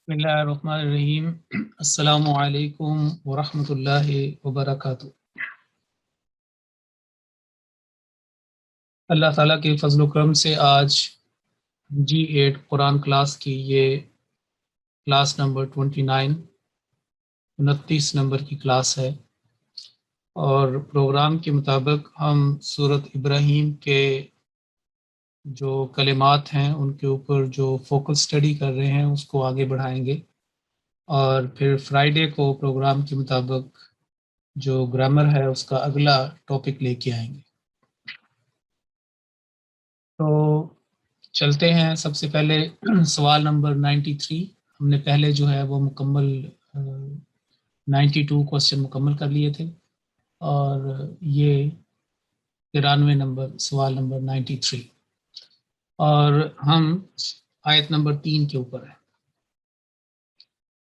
بسم اللہ الرحمن الرحیم۔ السلام علیکم ورحمۃ اللہ وبرکاتہ۔ اللہ تعالیٰ کے فضل و کرم سے آج G8 قرآن کلاس کی یہ کلاس نمبر 29 نمبر کی کلاس ہے، اور پروگرام کے مطابق ہم سورۃ ابراہیم کے جو کلمات ہیں ان کے اوپر جو فوکس اسٹڈی کر رہے ہیں اس کو آگے بڑھائیں گے، اور پھر فرائیڈے کو پروگرام کے مطابق جو گرامر ہے اس کا اگلا ٹاپک لے کے آئیں گے۔ تو چلتے ہیں، سب سے پہلے سوال نمبر 93 ہم نے پہلے جو ہے وہ مکمل 92 کوسچن مکمل کر لیے تھے، اور یہ 93 نمبر سوال نمبر 93، اور ہم آیت نمبر 3 کے اوپر ہے۔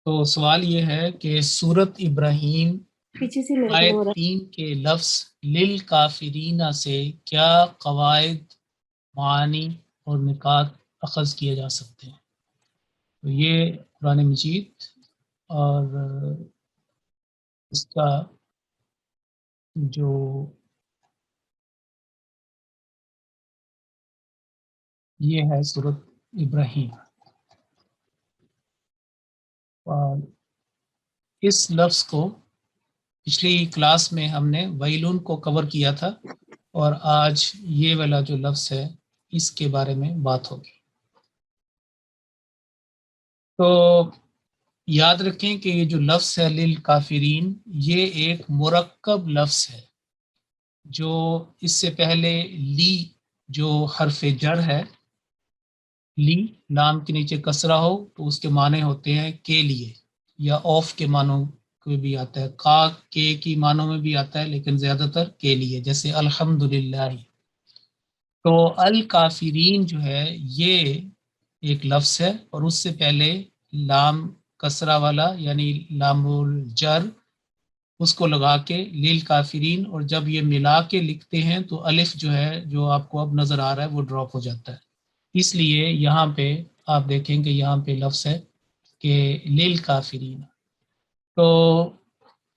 تو سوال یہ ہے کہ سورۃ ابراہیم آیت 3 کے لفظ للکافرین سے کیا قواعد، معانی اور نکات اخذ کیے جا سکتے ہیں؟ تو یہ قرآن مجید اور اس کا جو یہ ہے سورۃ ابراہیم، اور اس لفظ کو پچھلی کلاس میں ہم نے ویلون کو کور کیا تھا، اور آج یہ والا جو لفظ ہے اس کے بارے میں بات ہوگی۔ تو یاد رکھیں کہ یہ جو لفظ ہے للکافرین، یہ ایک مرکب لفظ ہے، جو اس سے پہلے لی جو حرف جر ہے، لی لام کے نیچے کسرہ ہو تو اس کے معنی ہوتے ہیں کے لیے، یا آف کے معنوں میں بھی آتا ہے، کا کے کی معنوں میں بھی آتا ہے، لیکن زیادہ تر کے لیے، جیسے الحمدللہ۔ تو الکافرین جو ہے یہ ایک لفظ ہے، اور اس سے پہلے لام کسرہ والا یعنی لام الجر اس کو لگا کے للکافرین، اور جب یہ ملا کے لکھتے ہیں تو الف جو ہے جو آپ کو اب نظر آ رہا ہے وہ ڈراپ ہو جاتا ہے، اس لیے یہاں پہ آپ دیکھیں کہ یہاں پہ لفظ ہے کہ للکافرین۔ تو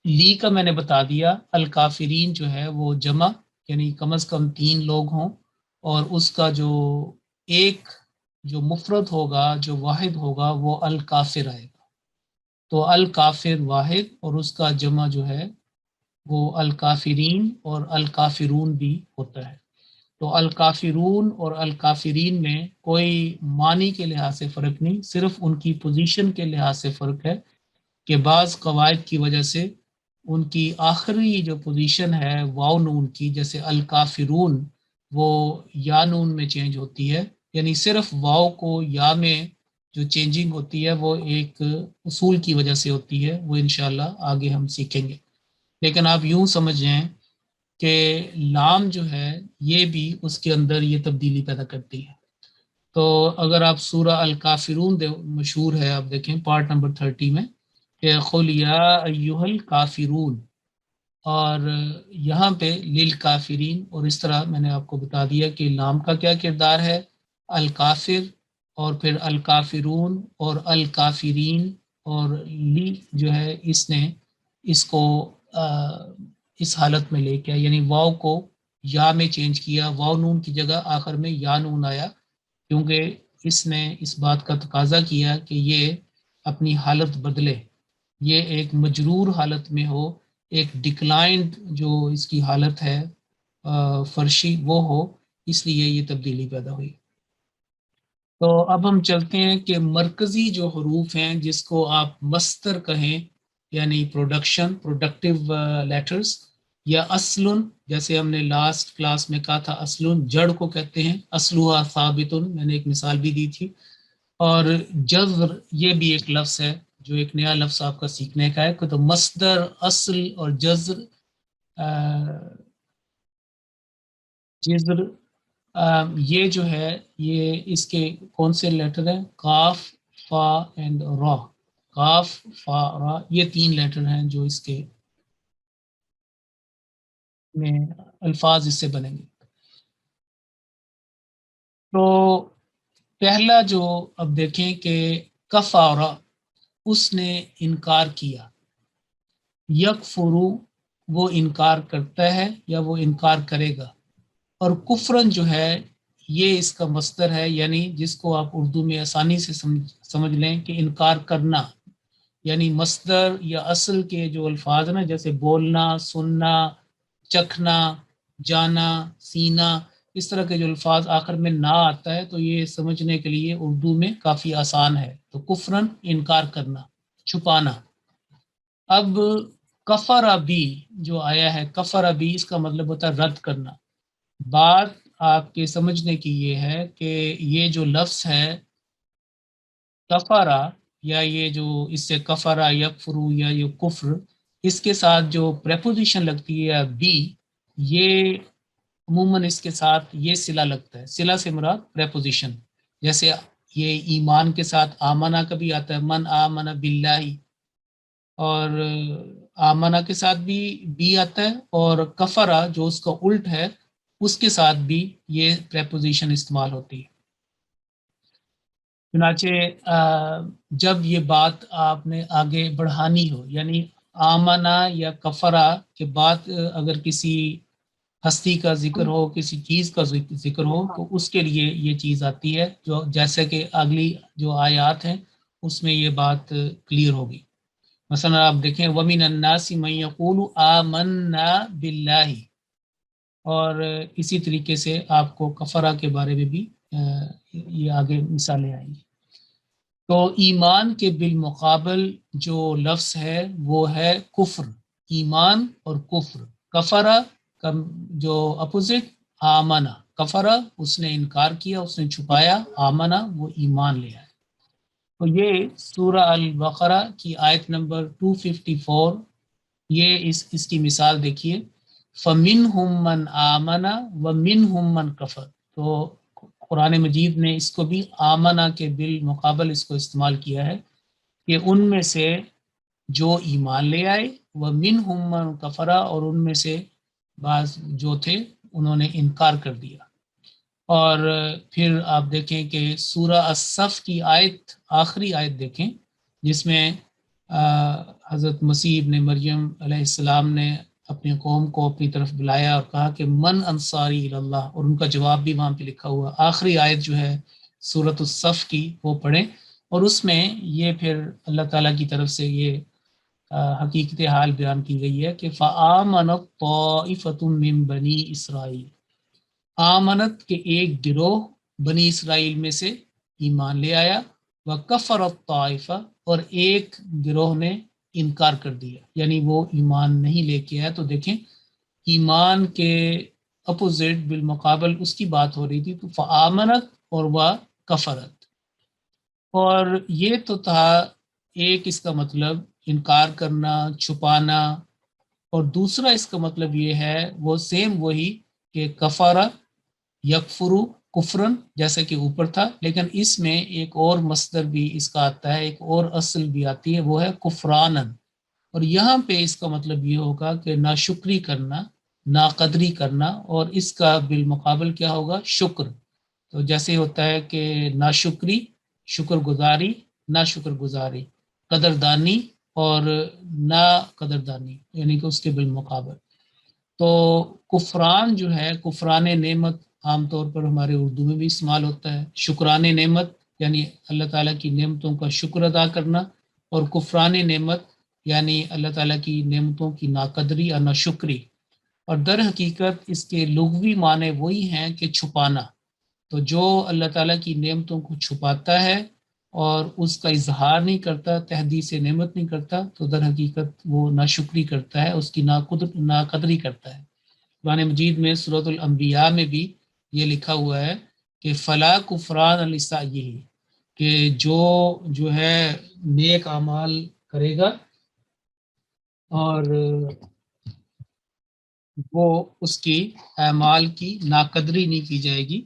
لی کا میں نے بتا دیا، الکافرین جو ہے وہ جمع یعنی کم از کم 3 لوگ ہوں، اور اس کا جو ایک جو مفرد ہوگا، جو واحد ہوگا، وہ الکافر آئے گا۔ تو الکافر واحد، اور اس کا جمع جو ہے وہ الکافرین اور الکافرون بھی ہوتا ہے۔ تو الکافرون اور الکافرین میں کوئی معنی کے لحاظ سے فرق نہیں، صرف ان کی پوزیشن کے لحاظ سے فرق ہے کہ بعض قواعد کی وجہ سے ان کی آخری جو پوزیشن ہے واو نون کی، جیسے الکافرون وہ یا نون میں چینج ہوتی ہے، یعنی صرف واو کو یا میں جو چینجنگ ہوتی ہے وہ ایک اصول کی وجہ سے ہوتی ہے، وہ انشاءاللہ آگے ہم سیکھیں گے۔ لیکن آپ یوں سمجھ جائیں کہ لام جو ہے یہ بھی اس کے اندر یہ تبدیلی پیدا کرتی ہے۔ تو اگر آپ سورہ الکافرون مشہور ہے، آپ دیکھیں پارٹ نمبر 30 میں کہ قل یا ایھا الکافرون، اور یہاں پہ للکافرین، اور اس طرح میں نے آپ کو بتا دیا کہ لام کا کیا کردار ہے، الکافر، اور پھر الکافرون اور الکافرین، اور لی جو ہے اس نے اس کو اس حالت میں لے کے یعنی واو کو یا میں چینج کیا، واو نون کی جگہ آخر میں یا نون آیا، کیونکہ اس نے اس بات کا تقاضا کیا کہ یہ اپنی حالت بدلے، یہ ایک مجرور حالت میں ہو، ایک ڈکلائنڈ جو اس کی حالت ہے فرشی وہ ہو، اس لیے یہ تبدیلی پیدا ہوئی۔ تو اب ہم چلتے ہیں کہ مرکزی جو حروف ہیں جس کو آپ مصدر کہیں، یعنی پروڈکٹیو لیٹرز، یا اصلن، جیسے ہم نے لاسٹ کلاس میں کہا تھا اصلن جڑ کو کہتے ہیں، اصلها ثابت، میں نے ایک مثال بھی دی تھی۔ اور جذر یہ بھی ایک لفظ ہے جو ایک نیا لفظ آپ کا سیکھنے کا ہے، کہ تو مصدر، اصل اور جذر، جذر یہ جو ہے یہ اس کے کون سے لیٹر ہیں، قاف، فا اینڈ را، قاف، فا، را، یہ 3 لیٹر ہیں جو اس کے میں الفاظ اس سے بنیں گے۔ تو پہلا جو اب دیکھیں کہ کفارہ، اس نے انکار کیا، یکفرو وہ انکار کرتا ہے یا وہ انکار کرے گا، اور کفرن جو ہے یہ اس کا مصدر ہے، یعنی جس کو آپ اردو میں آسانی سے سمجھ لیں کہ انکار کرنا، یعنی مصدر یا اصل کے جو الفاظ نا، جیسے بولنا، سننا، چکھنا، جانا، سینا، اس طرح کے جو الفاظ آخر میں نہ آتا ہے تو یہ سمجھنے کے لیے اردو میں کافی آسان ہے۔ تو کفرن انکار کرنا، چھپانا۔ اب کفر بھی جو آیا ہے، کفر بھی اس کا مطلب ہوتا ہے رد کرنا۔ بات آپ کے سمجھنے کی یہ ہے کہ یہ جو لفظ ہے کفرا، یا یہ جو اس سے کفرا یکفرو یا یہ کفر، اس کے ساتھ جو پریپوزیشن لگتی ہے بی، یہ عموماً اس کے ساتھ یہ صلہ لگتا ہے۔ صلہ سے مراد پریپوزیشن، جیسے یہ ایمان کے ساتھ آمنہ کا بھی آتا ہے، من آمنہ باللہ، اور آمنہ کے ساتھ بھی آتا ہے، اور کفرا جو اس کا الٹ ہے اس کے ساتھ بھی یہ پریپوزیشن استعمال ہوتی ہے۔ چنانچہ جب یہ بات آپ نے آگے بڑھانی ہو، یعنی آمنہ یا کفرا کے بعد اگر کسی ہستی کا ذکر ہو، کسی چیز کا ذکر ہو، تو اس کے لیے یہ چیز آتی ہے، جو جیسے کہ اگلی جو آیات ہیں اس میں یہ بات کلیئر ہوگی۔ مثلا آپ دیکھیں وَمِنَ النَّاسِ مَن يَقُولُ آمَنَّا بِاللَّهِ، اور اسی طریقے سے آپ کو کفرہ کے بارے میں بھی یہ آگے مثالیں آئیں گی۔ تو ایمان کے بالمقابل جو لفظ ہے وہ ہے کفر، ایمان اور کفر۔ کفرہ کا جو اپوزٹ آمنہ، کفرہ اس نے انکار کیا، اس نے چھپایا، آمنہ وہ ایمان لے آیا۔ تو یہ سورہ البقرہ کی آیت نمبر 254، یہ اس کی مثال دیکھیے، فَمِنْهُمْ مَنْ آمَنَ وَمِنْهُمْ مَنْ كَفَرَ۔ تو قرآن مجید نے اس کو بھی آمنہ کے بالمقابل اس کو استعمال کیا ہے کہ ان میں سے جو ایمان لے آئے، وَمِنْهُمْ مَنْ كَفَرَ، اور ان میں سے بعض جو تھے انہوں نے انکار کر دیا۔ اور پھر آپ دیکھیں کہ سورہ الصف کی آیت، آخری آیت دیکھیں، جس میں حضرت مسیح ابن مریم علیہ السلام نے اپنی قوم کو اپنی طرف بلایا اور کہا کہ من انصاری اللہ، اور ان کا جواب بھی وہاں پہ لکھا ہوا۔ آخری آیت جو ہے سورۃ الصف کی وہ پڑھیں، اور اس میں یہ پھر اللہ تعالیٰ کی طرف سے یہ حقیقت حال بیان کی گئی ہے کہ فَآمَنَتْ طَائِفَةٌ مِّن بَنِي اسرائیل، آمنت کے ایک گروہ بنی اسرائیل میں سے ایمان لے آیا، وَكَفَرَتْ طَائِفَةٌ، اور ایک گروہ نے انکار کر دیا، یعنی وہ ایمان نہیں لے کے آیا۔ تو دیکھیں ایمان کے اپوزٹ بالمقابل اس کی بات ہو رہی تھی، تو فآمنت اور وَكَفَرَتْ، اور یہ تو تھا ایک اس کا مطلب انکار کرنا، چھپانا، اور دوسرا اس کا مطلب یہ ہے وہ سیم وہی کہ کفارہ یکفرو کفرن، جیسا کہ اوپر تھا، لیکن اس میں ایک اور مصدر بھی اس کا آتا ہے، ایک اور اصل بھی آتی ہے، وہ ہے کفرانن، اور یہاں پہ اس کا مطلب یہ ہوگا کہ ناشکری کرنا، ناقدری کرنا، اور اس کا بالمقابل کیا ہوگا؟ شکر۔ تو جیسے ہوتا ہے کہ ناشکری، شکر گزاری، ناشکر گزاری، قدردانی اور نا قدردانی، یعنی کہ اس کے بالمقابل۔ تو کفران جو ہے، کفران نعمت عام طور پر ہمارے اردو میں بھی استعمال ہوتا ہے، شکران نعمت یعنی اللہ تعالیٰ کی نعمتوں کا شکر ادا کرنا، اور کفران نعمت یعنی اللہ تعالیٰ کی نعمتوں کی ناقدری اور ناشکری۔ اور در حقیقت اس کے لغوی معنی وہی ہیں کہ چھپانا۔ تو جو اللہ تعالیٰ کی نعمتوں کو چھپاتا ہے اور اس کا اظہار نہیں کرتا، تحدیث نعمت نہیں کرتا، تو در حقیقت وہ ناشکری کرتا ہے، اس کی ناقدری کرتا ہے۔ قرآن مجید میں سورۃ الانبیاء میں بھی یہ لکھا ہوا ہے کہ فلا کفران لسعیہ، کہ جو ہے نیک اعمال کرے گا اور وہ اس کی اعمال کی ناقدری نہیں کی جائے گی،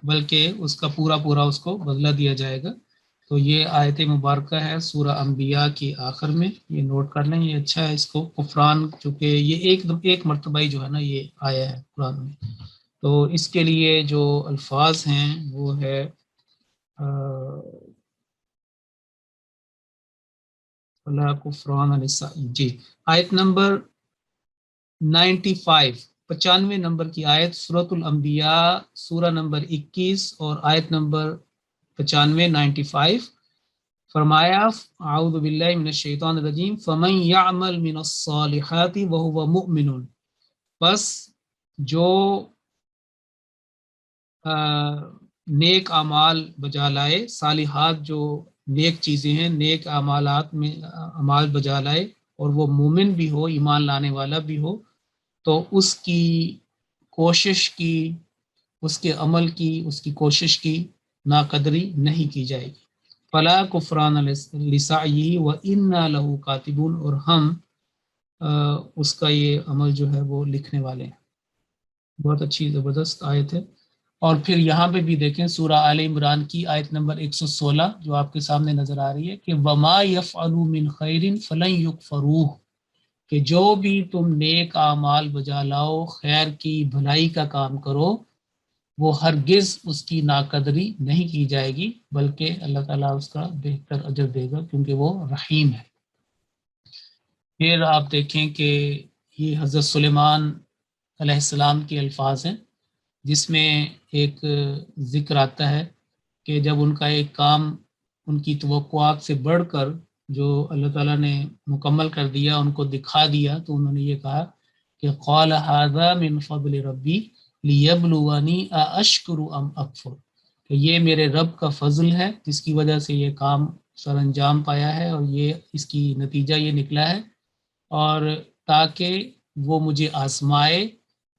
بلکہ اس کا پورا پورا اس کو بدلہ دیا جائے گا۔ تو یہ آیت مبارکہ ہے سورہ انبیاء کی آخر میں، یہ نوٹ کر لیں، یہ اچھا ہے اس کو کفران، چونکہ یہ ایک مرتبہ ہی جو ہے نا یہ آیا ہے قرآن میں۔ تو اس کے لیے جو الفاظ ہیں وہ ہے فلا کفران جی آیت نمبر 95 95 نمبر کی آیت سورۃ الانبیاء سورہ نمبر 21 اور آیت نمبر 95 95 فرمایا اعوذ باللہ من الشیطان الرجیم فمن یعمل من الصالحات وهو مؤمن، بس جو نیک اعمال بجا لائے، صالحات جو نیک چیزیں ہیں، نیک اعمالات میں اعمال بجا لائے اور وہ مومن بھی ہو، ایمان لانے والا بھی ہو، تو اس کی کوشش کی، اس کے عمل کی، اس کی کوشش کی ناقدری نہیں کی جائے گی۔ فلا کفران لسعیہ وإنا لہ کاتبون، اور ہم اس کا یہ عمل جو ہے وہ لکھنے والے ہیں۔ بہت اچھی زبردست آیت ہے۔ اور پھر یہاں پہ بھی دیکھیں سورہ آل عمران کی آیت نمبر 116 جو آپ کے سامنے نظر آ رہی ہے کہ وما یفعلوا من خیر فلن یکفروہ، کہ جو بھی تم نیک اعمال بجا لاؤ، خیر کی بھلائی کا کام کرو، وہ ہرگز اس کی ناقدری نہیں کی جائے گی، بلکہ اللہ تعالیٰ اس کا بہتر اجر دے گا کیونکہ وہ رحیم ہے۔ پھر آپ دیکھیں کہ یہ حضرت سلیمان علیہ السلام کے الفاظ ہیں، جس میں ایک ذکر آتا ہے کہ جب ان کا ایک کام ان کی توقعات سے بڑھ کر جو اللہ تعالیٰ نے مکمل کر دیا، ان کو دکھا دیا، تو انہوں نے یہ کہا کہ قال هذا من فضل ربی لیبلونی ااشکر ام اکفر، کہ یہ میرے رب کا فضل ہے جس کی وجہ سے یہ کام سر انجام پایا ہے اور یہ اس کی نتیجہ یہ نکلا ہے، اور تاکہ وہ مجھے آزمائے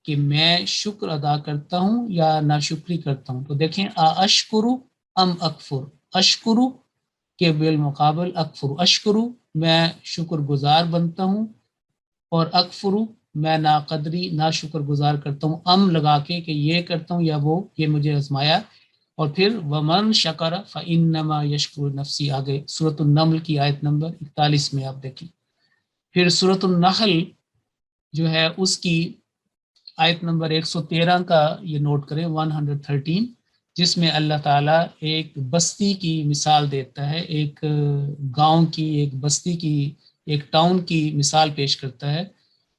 کہ میں شکر ادا کرتا ہوں یا ناشکری کرتا ہوں۔ تو دیکھیں اشکرو ام اکفر، اشکرو کے بالمقابل اکفر، اشکرو میں شکر گزار بنتا ہوں اور اکفرو میں ناقدری ناشکر گزار کرتا ہوں، ام لگا کے کہ یہ کرتا ہوں یا وہ، یہ مجھے آزمایا۔ اور پھر ومن شکر فانما یشکر نفسی، آگے سورۃ النمل کی آیت نمبر 41 میں آپ دیکھیں۔ پھر سورۃ النحل جو ہے اس کی آیت نمبر 113 کا یہ نوٹ کریں، 113، جس میں اللہ تعالیٰ ایک بستی کی مثال دیتا ہے، ایک گاؤں کی، ایک بستی کی، ایک ٹاؤن کی مثال پیش کرتا ہے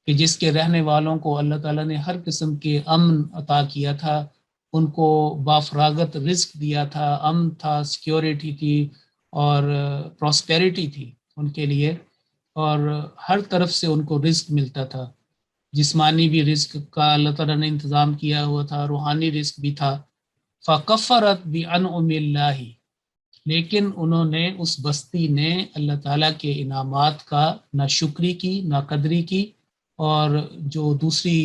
کہ جس کے رہنے والوں کو اللہ تعالیٰ نے ہر قسم کے امن عطا کیا تھا، ان کو بافراغت رزق دیا تھا، امن تھا، سیکیورٹی تھی اور پراسپیرٹی تھی ان کے لیے، اور ہر طرف سے ان کو رزق ملتا تھا، جسمانی بھی رزق کا اللہ تعالیٰ نے انتظام کیا ہوا تھا، روحانی رزق بھی تھا۔ فَكَفَّرَتْ بِأَنْعُمِ اللَّهِ، لیکن انہوں نے، اس بستی نے اللہ تعالیٰ کے انعامات کا نہ شکری کی، نہ قدری کی، اور جو دوسری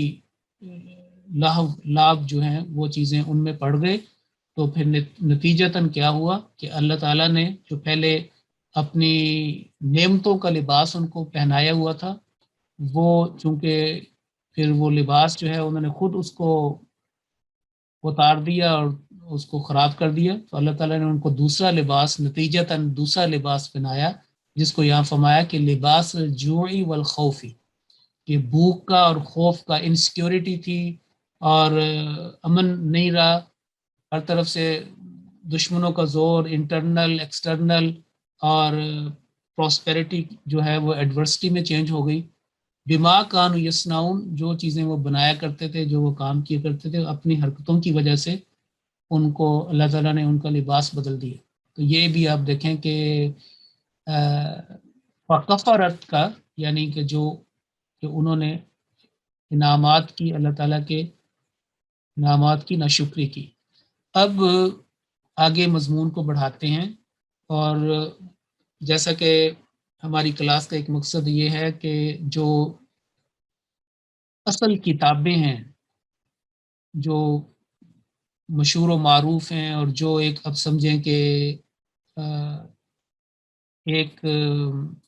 لابھ جو ہیں وہ چیزیں ان میں پڑ گئے۔ تو پھر نتیجتاً کیا ہوا کہ اللہ تعالیٰ نے جو پہلے اپنی نعمتوں کا لباس ان کو پہنایا ہوا تھا، وہ چونکہ پھر وہ لباس جو ہے انہوں نے خود اس کو اتار دیا اور اس کو خراب کر دیا، تو اللہ تعالیٰ نے ان کو دوسرا لباس، نتیجتاً دوسرا لباس پہنایا، جس کو یہاں فرمایا کہ لباس الجوع والخوف، کہ بھوک کا اور خوف کا، انسیکیورٹی تھی اور امن نہیں رہا، ہر طرف سے دشمنوں کا زور، انٹرنل ایکسٹرنل، اور پراسپیرٹی جو ہے وہ ایڈورسٹی میں چینج ہو گئی۔ بما کانوا یصنعون، جو چیزیں وہ بنایا کرتے تھے، جو وہ کام کیا کرتے تھے، اپنی حرکتوں کی وجہ سے ان کو اللہ تعالیٰ نے ان کا لباس بدل دیا۔ تو یہ بھی آپ دیکھیں کہ فکفرت کا یعنی کہ جو کہ انہوں نے انعامات کی، اللہ تعالیٰ کے انعامات کی ناشکری کی۔ اب آگے مضمون کو بڑھاتے ہیں، اور جیسا کہ ہماری کلاس کا ایک مقصد یہ ہے کہ جو اصل کتابیں ہیں جو مشہور و معروف ہیں، اور جو ایک اب سمجھیں کہ ایک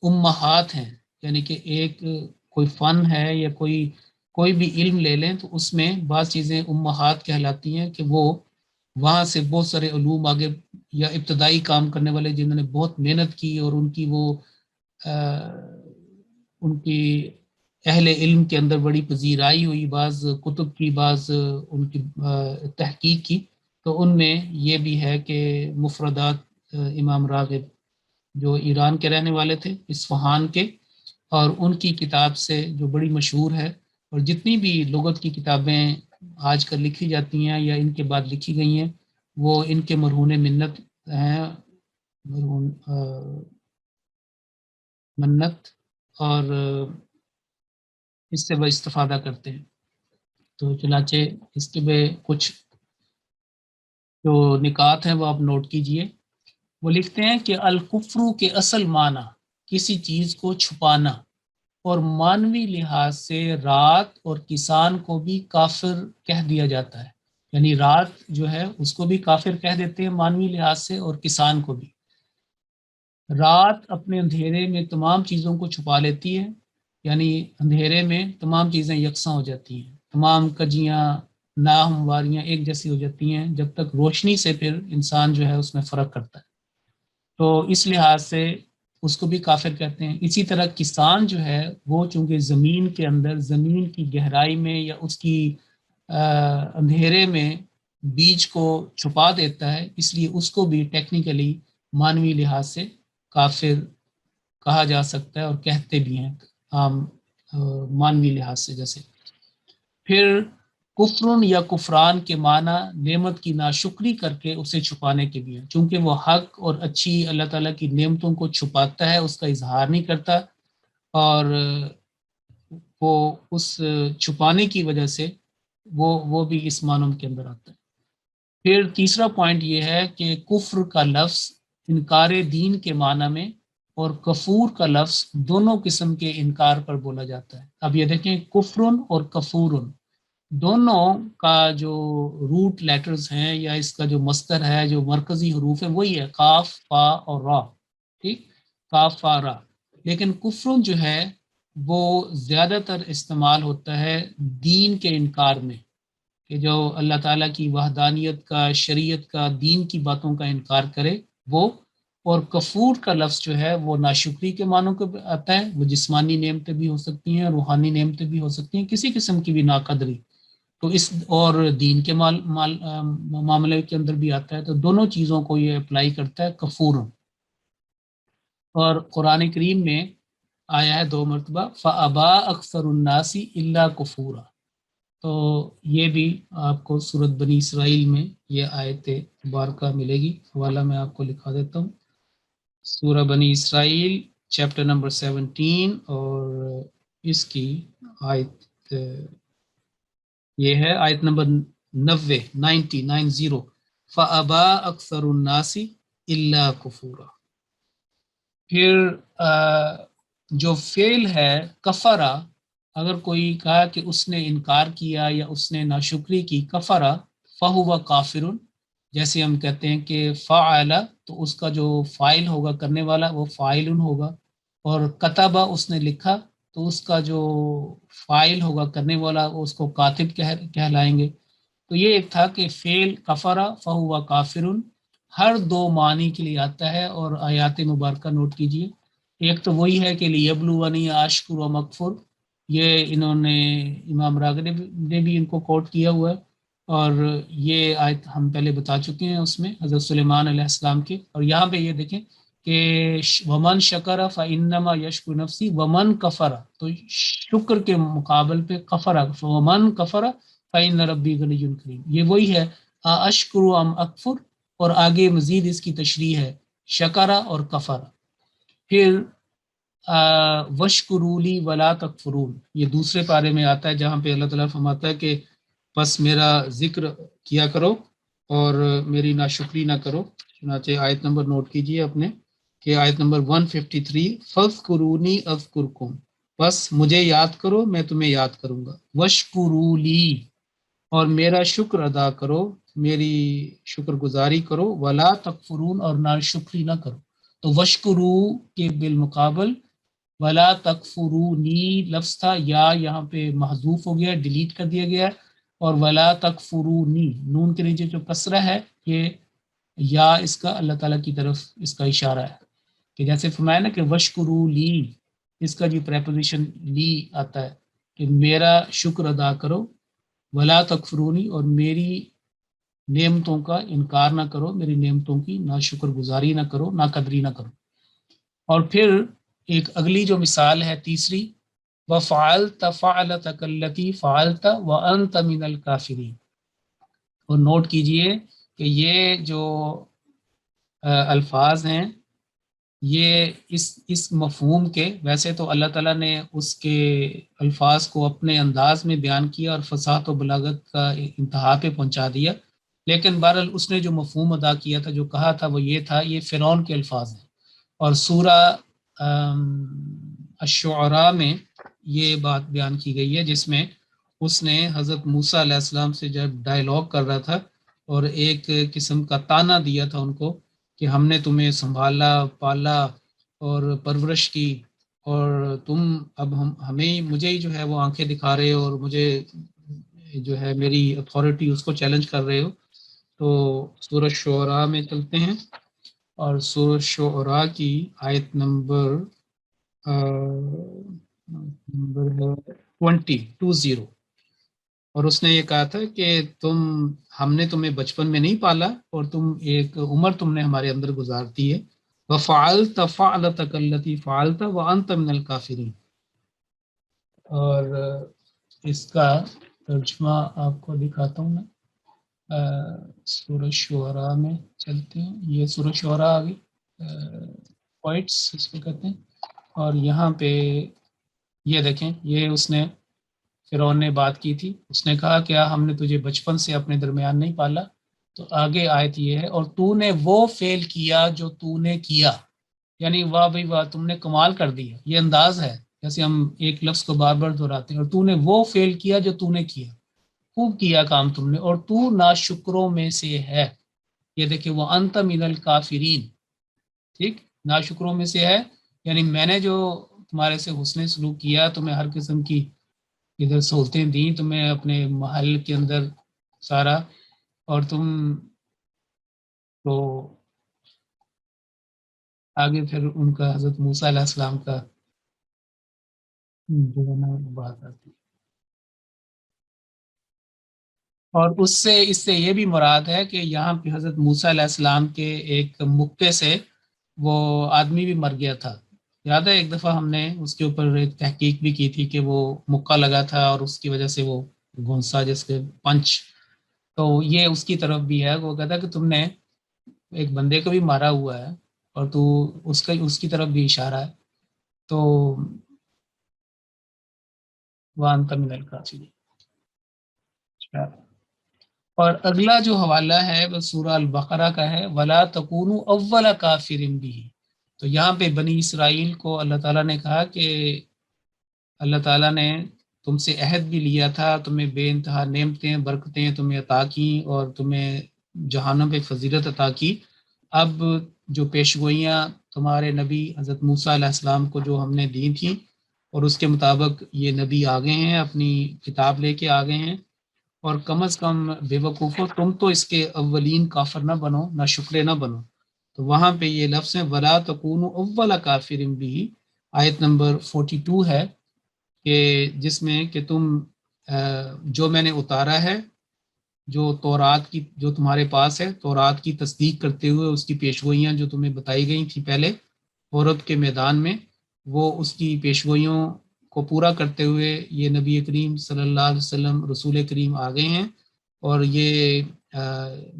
امہات ہیں، یعنی کہ ایک کوئی فن ہے یا کوئی بھی علم لے لیں تو اس میں بعض چیزیں امہات کہلاتی ہیں، کہ وہ وہاں سے بہت سارے علوم آگے، یا ابتدائی کام کرنے والے جنہوں نے بہت محنت کی اور ان کی وہ ان کی اہل علم کے اندر بڑی پذیرائی ہوئی، بعض کتب کی، بعض ان کی تحقیق کی، تو ان میں یہ بھی ہے کہ مفردات امام راغب جو ایران کے رہنے والے تھے، اصفہان کے، اور ان کی کتاب سے جو بڑی مشہور ہے، اور جتنی بھی لغت کی کتابیں آج کل لکھی جاتی ہیں یا ان کے بعد لکھی گئی ہیں وہ ان کے مرہون منت ہیں، مرہون منت، اور اس سے وہ استفادہ کرتے ہیں۔ تو چنانچہ اس کے میں کچھ جو نکات ہیں وہ آپ نوٹ کیجئے۔ وہ لکھتے ہیں کہ الکفرو کے اصل معنی کسی چیز کو چھپانا، اور مانوی لحاظ سے رات اور کسان کو بھی کافر کہہ دیا جاتا ہے، یعنی رات جو ہے اس کو بھی کافر کہہ دیتے ہیں مانوی لحاظ سے، اور کسان کو بھی۔ رات اپنے اندھیرے میں تمام چیزوں کو چھپا لیتی ہے، یعنی اندھیرے میں تمام چیزیں یکساں ہو جاتی ہیں، تمام کجیاں ناہمواریاں ایک جیسی ہو جاتی ہیں، جب تک روشنی سے پھر انسان جو ہے اس میں فرق کرتا ہے، تو اس لحاظ سے اس کو بھی کافر کہتے ہیں۔ اسی طرح کسان جو ہے وہ چونکہ زمین کے اندر، زمین کی گہرائی میں یا اس کی اندھیرے میں بیج کو چھپا دیتا ہے، اس لیے اس کو بھی ٹیکنیکلی مانوی لحاظ سے کافر کہا جا سکتا ہے، اور کہتے بھی ہیں عام مانوی لحاظ سے۔ جیسے پھر کفرن یا کفران کے معنی نعمت کی ناشکری کر کے اسے چھپانے کے بھی ہیں، چونکہ وہ حق اور اچھی اللہ تعالیٰ کی نعمتوں کو چھپاتا ہے، اس کا اظہار نہیں کرتا، اور وہ اس چھپانے کی وجہ سے وہ بھی اس معنی کے اندر آتا ہے۔ پھر تیسرا پوائنٹ یہ ہے کہ کفر کا لفظ انکار دین کے معنی میں، اور کفور کا لفظ دونوں قسم کے انکار پر بولا جاتا ہے۔ اب یہ دیکھیں، کفرن اور کفورن دونوں کا جو روٹ لیٹرز ہیں یا اس کا جو مصدر ہے، جو مرکزی حروف ہے، وہی ہے کاف، فا اور را، ٹھیک، کاف، فا، را۔ لیکن کفرن جو ہے وہ زیادہ تر استعمال ہوتا ہے دین کے انکار میں، کہ جو اللہ تعالیٰ کی وحدانیت کا، شریعت کا، دین کی باتوں کا انکار کرے وہ۔ اور کفور کا لفظ جو ہے وہ ناشکری کے معنوں کو آتا ہے، وہ جسمانی نعمتیں بھی ہو سکتی ہیں، روحانی نعمتیں بھی ہو سکتی ہیں، کسی قسم کی بھی ناقدری، تو اس اور دین کے معاملے کے اندر بھی آتا ہے، تو دونوں چیزوں کو یہ اپلائی کرتا ہے کفور۔ اور قرآن کریم میں آیا ہے 2 مرتبہ، فَأَبَا أَكْثَرُ النَّاسِ إِلَّا كُفُورًا، تو یہ بھی آپ کو سورۃ بنی اسرائیل میں یہ آیت مبارکہ ملے گی، حوالہ میں آپ کو لکھا دیتا ہوں، سورہ بنی اسرائیل چیپٹر نمبر 17، اور اس کی آیت یہ ہے آیت نمبر 90 فَأَبَا أَكْثَرُ النَّاسِ إِلَّا كُفُورًا۔ پھر جو فعل ہے کفرا، اگر کوئی کہا کہ اس نے انکار کیا یا اس نے ناشکری کی، کفرا فہو کافر، جیسے ہم کہتے ہیں کہ فعل، تو اس کا جو فاعل ہوگا، کرنے والا، وہ فاعل ہوگا، اور کتبہ اس نے لکھا، تو اس کا جو فاعل ہوگا، کرنے والا، اس کو کاتب کہلائیں گے۔ تو یہ ایک تھا کہ فعل کفرا فہو کافر ہر 2 معنی کے لیے آتا ہے، اور آیات مبارکہ نوٹ کیجئے۔ ایک تو وہی ہے کہ لیبلونی اشکر و مغفر، یہ انہوں نے امام راغب نے بھی ان کو کوٹ کیا ہوا ہے، اور یہ آیت ہم پہلے بتا چکے ہیں اس میں حضرت سلیمان علیہ السلام کے۔ اور یہاں پہ یہ دیکھیں کہ ومن شکر فانما یشکر نفسی ومن کفر، تو شکر کے مقابل پہ کفر، ومن کفر فان ربی غنی کریم، یہ وہی ہے اشکر ام اکفر، اور آگے مزید اس کی تشریح ہے شکرہ اور کفر۔ پھر وشکرولی ولا تکفرون، یہ دوسرے پارے میں آتا ہے جہاں پہ اللہ تعالیٰ فرماتا ہے کہ بس میرا ذکر کیا کرو اور میری ناشکری نہ کرو۔ چنانچہ آیت نمبر نوٹ کیجئے اپنے، کہ آیت نمبر 153 فاذکرونی اذکرکم، بس مجھے یاد کرو میں تمہیں یاد کروں گا، وشکرولی، اور میرا شکر ادا کرو، میری شکر گزاری کرو، ولا تکفرون، اور ناشکری نہ کرو۔ تو وشکرو کے بالمقابل ولا تکفرونی لفظ تھا، یا یہاں پہ محذوف ہو گیا، ڈیلیٹ کر دیا گیا، اور ولا تکفرونی، نون کے نیچے جو کسرہ ہے، یہ یا اس کا اللہ تعالیٰ کی طرف اس کا اشارہ ہے، کہ جیسے فرمایا نا کہ وشکرو لی، اس کا جو پریپوزیشن لی آتا ہے کہ میرا شکر ادا کرو، ولا تکفرونی، اور میری نعمتوں کا انکار نہ کرو، میری نعمتوں کی ناشکر گزاری نہ کرو، ناقدری نہ کرو۔ اور پھر ایک اگلی جو مثال ہے تیسری، وَفَعَلْتَ فَعْلَتَكَ الَّتِي فَعَلْتَ وَأَنْتَ مِنَ الْكَافِرِينَ۔ اور نوٹ کیجئے کہ یہ جو الفاظ ہیں یہ اس مفہوم کے، ویسے تو اللہ تعالیٰ نے اس کے الفاظ کو اپنے انداز میں بیان کیا اور فصاحت و بلاغت کا انتہا پہ پہنچا دیا، لیکن بہرحال اس نے جو مفہوم ادا کیا تھا، جو کہا تھا، وہ یہ تھا، یہ فرعون کے الفاظ ہیں۔ اور سورہ الشعراء میں یہ بات بیان کی گئی ہے، جس میں اس نے حضرت موسیٰ علیہ السلام سے جب ڈائلاگ کر رہا تھا اور ایک قسم کا تانا دیا تھا ان کو کہ ہم نے تمہیں سنبھالا، پالا اور پرورش کی، اور تم اب مجھے ہی جو ہے وہ آنکھیں دکھا رہے ہو اور مجھے جو ہے میری اتھارٹی اس کو چیلنج کر رہے ہو۔ تو سورہ شعراء میں چلتے ہیں، اور سورہ شعراء کی آیت نمبر ہے 20۔ اور اس نے یہ کہا تھا کہ ہم نے تمہیں بچپن میں نہیں پالا اور ایک عمر تم نے ہمارے اندر گزار دی ہے۔ وَفَعَلْتَ فَعْلَتَكَ الَّتِي فَعَلْتَ وَأَنْتَ مِنَ الْكَافِرِينَ۔ اور اس کا ترجمہ آپ کو دکھاتا ہوں میں، سورہ شعراء میں چلتے ہیں۔ یہ سورہ شعراء آ گئی، پوائٹس اس کو کہتے ہیں، اور یہاں پہ یہ دیکھیں، یہ اس نے فرعون نے بات کی تھی، اس نے کہا کیا ہم نے تجھے بچپن سے اپنے درمیان نہیں پالا؟ تو آگے آیت یہ ہے، اور تو نے وہ فعل کیا جو تو نے کیا، یعنی واہ بھائی واہ، تم نے کمال کر دیا۔ یہ انداز ہے جیسے ہم ایک لفظ کو بار بار دہراتے ہیں، اور تو نے وہ فعل کیا جو تو نے کیا، خوب کیا کام تم نے، اور تو ناشکروں میں سے ہے۔ یہ دیکھیں، وہ انت من الکافرین، ٹھیک، ناشکروں میں سے ہے، یعنی میں نے جو تمہارے سے حسن سلوک کیا، تمہیں ہر قسم کی ادھر سہولتیں دیں، تمہیں اپنے محل کے اندر سارا، اور تم تو آگے پھر ان کا حضرت موسیٰ علیہ السلام کا جو ہے نا بات آتی ہے، اور اس سے یہ بھی مراد ہے کہ یہاں پہ حضرت موسیٰ علیہ السلام کے ایک مکے سے وہ آدمی بھی مر گیا تھا۔ یاد ہے ایک دفعہ ہم نے اس کے اوپر ایک تحقیق بھی کی تھی کہ وہ مکہ لگا تھا اور اس کی وجہ سے وہ گھونسا، جس کے پنچ، تو یہ اس کی طرف بھی ہے۔ وہ کہتا ہے کہ تم نے ایک بندے کو بھی مارا ہوا ہے اور تو اس کی طرف بھی اشارہ ہے۔ تو وَأَنْتَ مِنَ الْكَافِرِينَ۔ اور اگلا جو حوالہ ہے وہ سورہ البقرہ کا ہے، وَلَا تَكُونُوا أَوَّلَ كَافِرٍ بِهِ۔ تو یہاں پہ بنی اسرائیل کو اللہ تعالیٰ نے کہا کہ اللہ تعالیٰ نے تم سے عہد بھی لیا تھا، تمہیں بے انتہا نعمتیں، برکتیں تمہیں عطا کی اور تمہیں جہانم پہ فضیلت عطا کی۔ اب جو پیشگوئیاں تمہارے نبی حضرت موسیٰ علیہ السلام کو جو ہم نے دی تھیں، اور اس کے مطابق یہ نبی آگے ہیں، اپنی کتاب لے کے آگے ہیں، اور کم از کم بے وقوفو تم تو اس کے اولین کافر نہ بنو، نہ شکرے نہ بنو۔ تو وہاں پہ یہ لفظ ہے وَلَا تَكُونُوا أَوَّلَ كَافِرٍ بِهِ، آیت نمبر 42 ہے، کہ جس میں کہ تم جو میں نے اتارا ہے، جو تورات کی جو تمہارے پاس ہے، تورات کی تصدیق کرتے ہوئے اس کی پیشگوئیاں جو تمہیں بتائی گئی تھی پہلے عورت کے میدان میں، وہ اس کی پیشگوئیوں کو پورا کرتے ہوئے یہ نبی کریم صلی اللہ علیہ وسلم رسول کریم آ گئے ہیں، اور یہ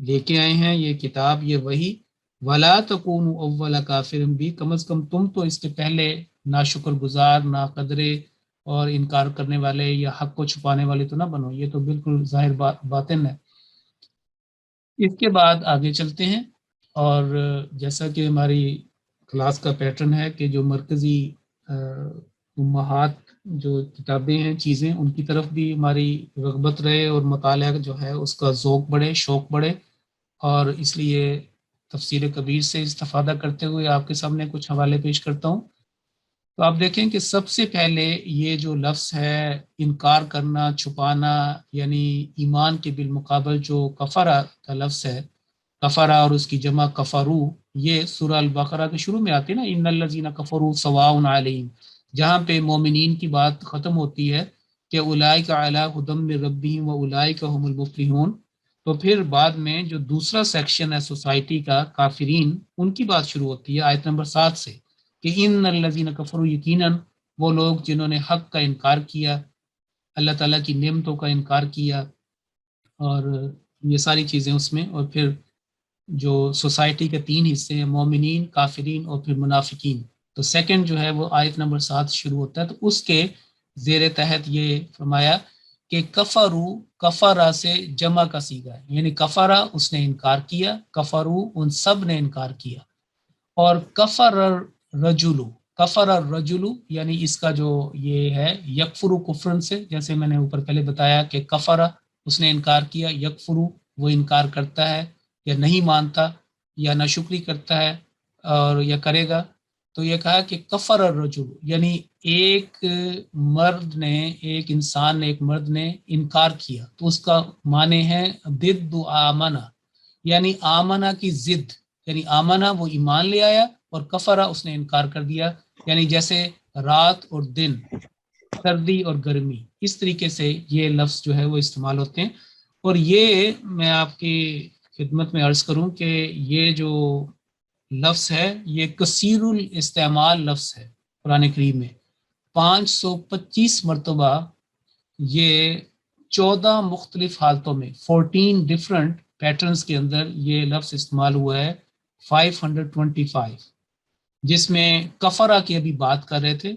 لے کے آئے ہیں یہ کتاب، یہ وحی۔ وَلَا تَكُونُوا أَوَّلَ كَافِرٍ بِهِ، کم از کم تم تو اس کے پہلے نا شکر گزار، نا قدرے اور انکار کرنے والے یا حق کو چھپانے والے تو نہ بنو۔ یہ تو بالکل ظاہر باطن ہے۔ اس کے بعد آگے چلتے ہیں، اور جیسا کہ ہماری کلاس کا پیٹرن ہے کہ جو مرکزی امہات جو کتابیں ہیں، چیزیں، ان کی طرف بھی ہماری رغبت رہے اور مطالعہ جو ہے اس کا ذوق بڑھے، شوق بڑھے، اور اس لیے تفسیر کبیر سے استفادہ کرتے ہوئے آپ کے سامنے کچھ حوالے پیش کرتا ہوں۔ تو آپ دیکھیں کہ سب سے پہلے یہ جو لفظ ہے انکار کرنا، چھپانا، یعنی ایمان کے بالمقابل جو کفرہ کا لفظ ہے، کفرہ اور اس کی جمع کفرو، یہ سورہ البقرہ کے شروع میں آتی ہے نا، ان الذین کفروا سواء علیہم، جہاں پہ مومنین کی بات ختم ہوتی ہے کہ اولئک علی ھدی من ربہم واولئک ھم المفلحون، تو پھر بعد میں جو دوسرا سیکشن ہے سوسائٹی کا، کافرین، ان کی بات شروع ہوتی ہے آیت نمبر 7 سے، کہ ان الذین کفروا، یقیناً وہ لوگ جنہوں نے حق کا انکار کیا، اللہ تعالیٰ کی نعمتوں کا انکار کیا، اور یہ ساری چیزیں اس میں، اور پھر جو سوسائٹی کے 3 حصے ہیں، مومنین، کافرین اور پھر منافقین. تو سیکنڈ جو ہے وہ آیت نمبر 7 شروع ہوتا ہے، تو اس کے زیر تحت یہ فرمایا کہ کفرو، کفرا سے جمع کا صیغہ ہے، یعنی کفرا اس نے انکار کیا، کفرو ان سب نے انکار کیا. اور کفر الرجلو، کفر الرجلو یعنی اس کا جو یہ ہے یکفرو کفرن سے، جیسے میں نے اوپر پہلے بتایا کہ کفرا اس نے انکار کیا، یکفرو وہ انکار کرتا ہے یا نہیں مانتا یا ناشکری کرتا ہے اور یا کرے گا. تو یہ کہا کہ کفر الرجل یعنی ایک مرد نے، ایک انسان نے، ایک مرد نے انکار کیا، تو اس کا معنی ہے ضد آمنہ، یعنی آمنہ کی ضد، یعنی آمنہ وہ ایمان لے آیا اور کفرہ اس نے انکار کر دیا، یعنی جیسے رات اور دن، سردی اور گرمی، اس طریقے سے یہ لفظ جو ہے وہ استعمال ہوتے ہیں. اور یہ میں آپ کی خدمت میں عرض کروں کہ یہ جو لفظ ہے یہ کثیر الاستعمال لفظ ہے قرآن کریم میں. 525 مرتبہ یہ 14 مختلف حالتوں میں 14 ڈفرنٹ پیٹرنز کے اندر یہ لفظ استعمال ہوا ہے. 525 جس میں کفرہ کی ابھی بات کر رہے تھے،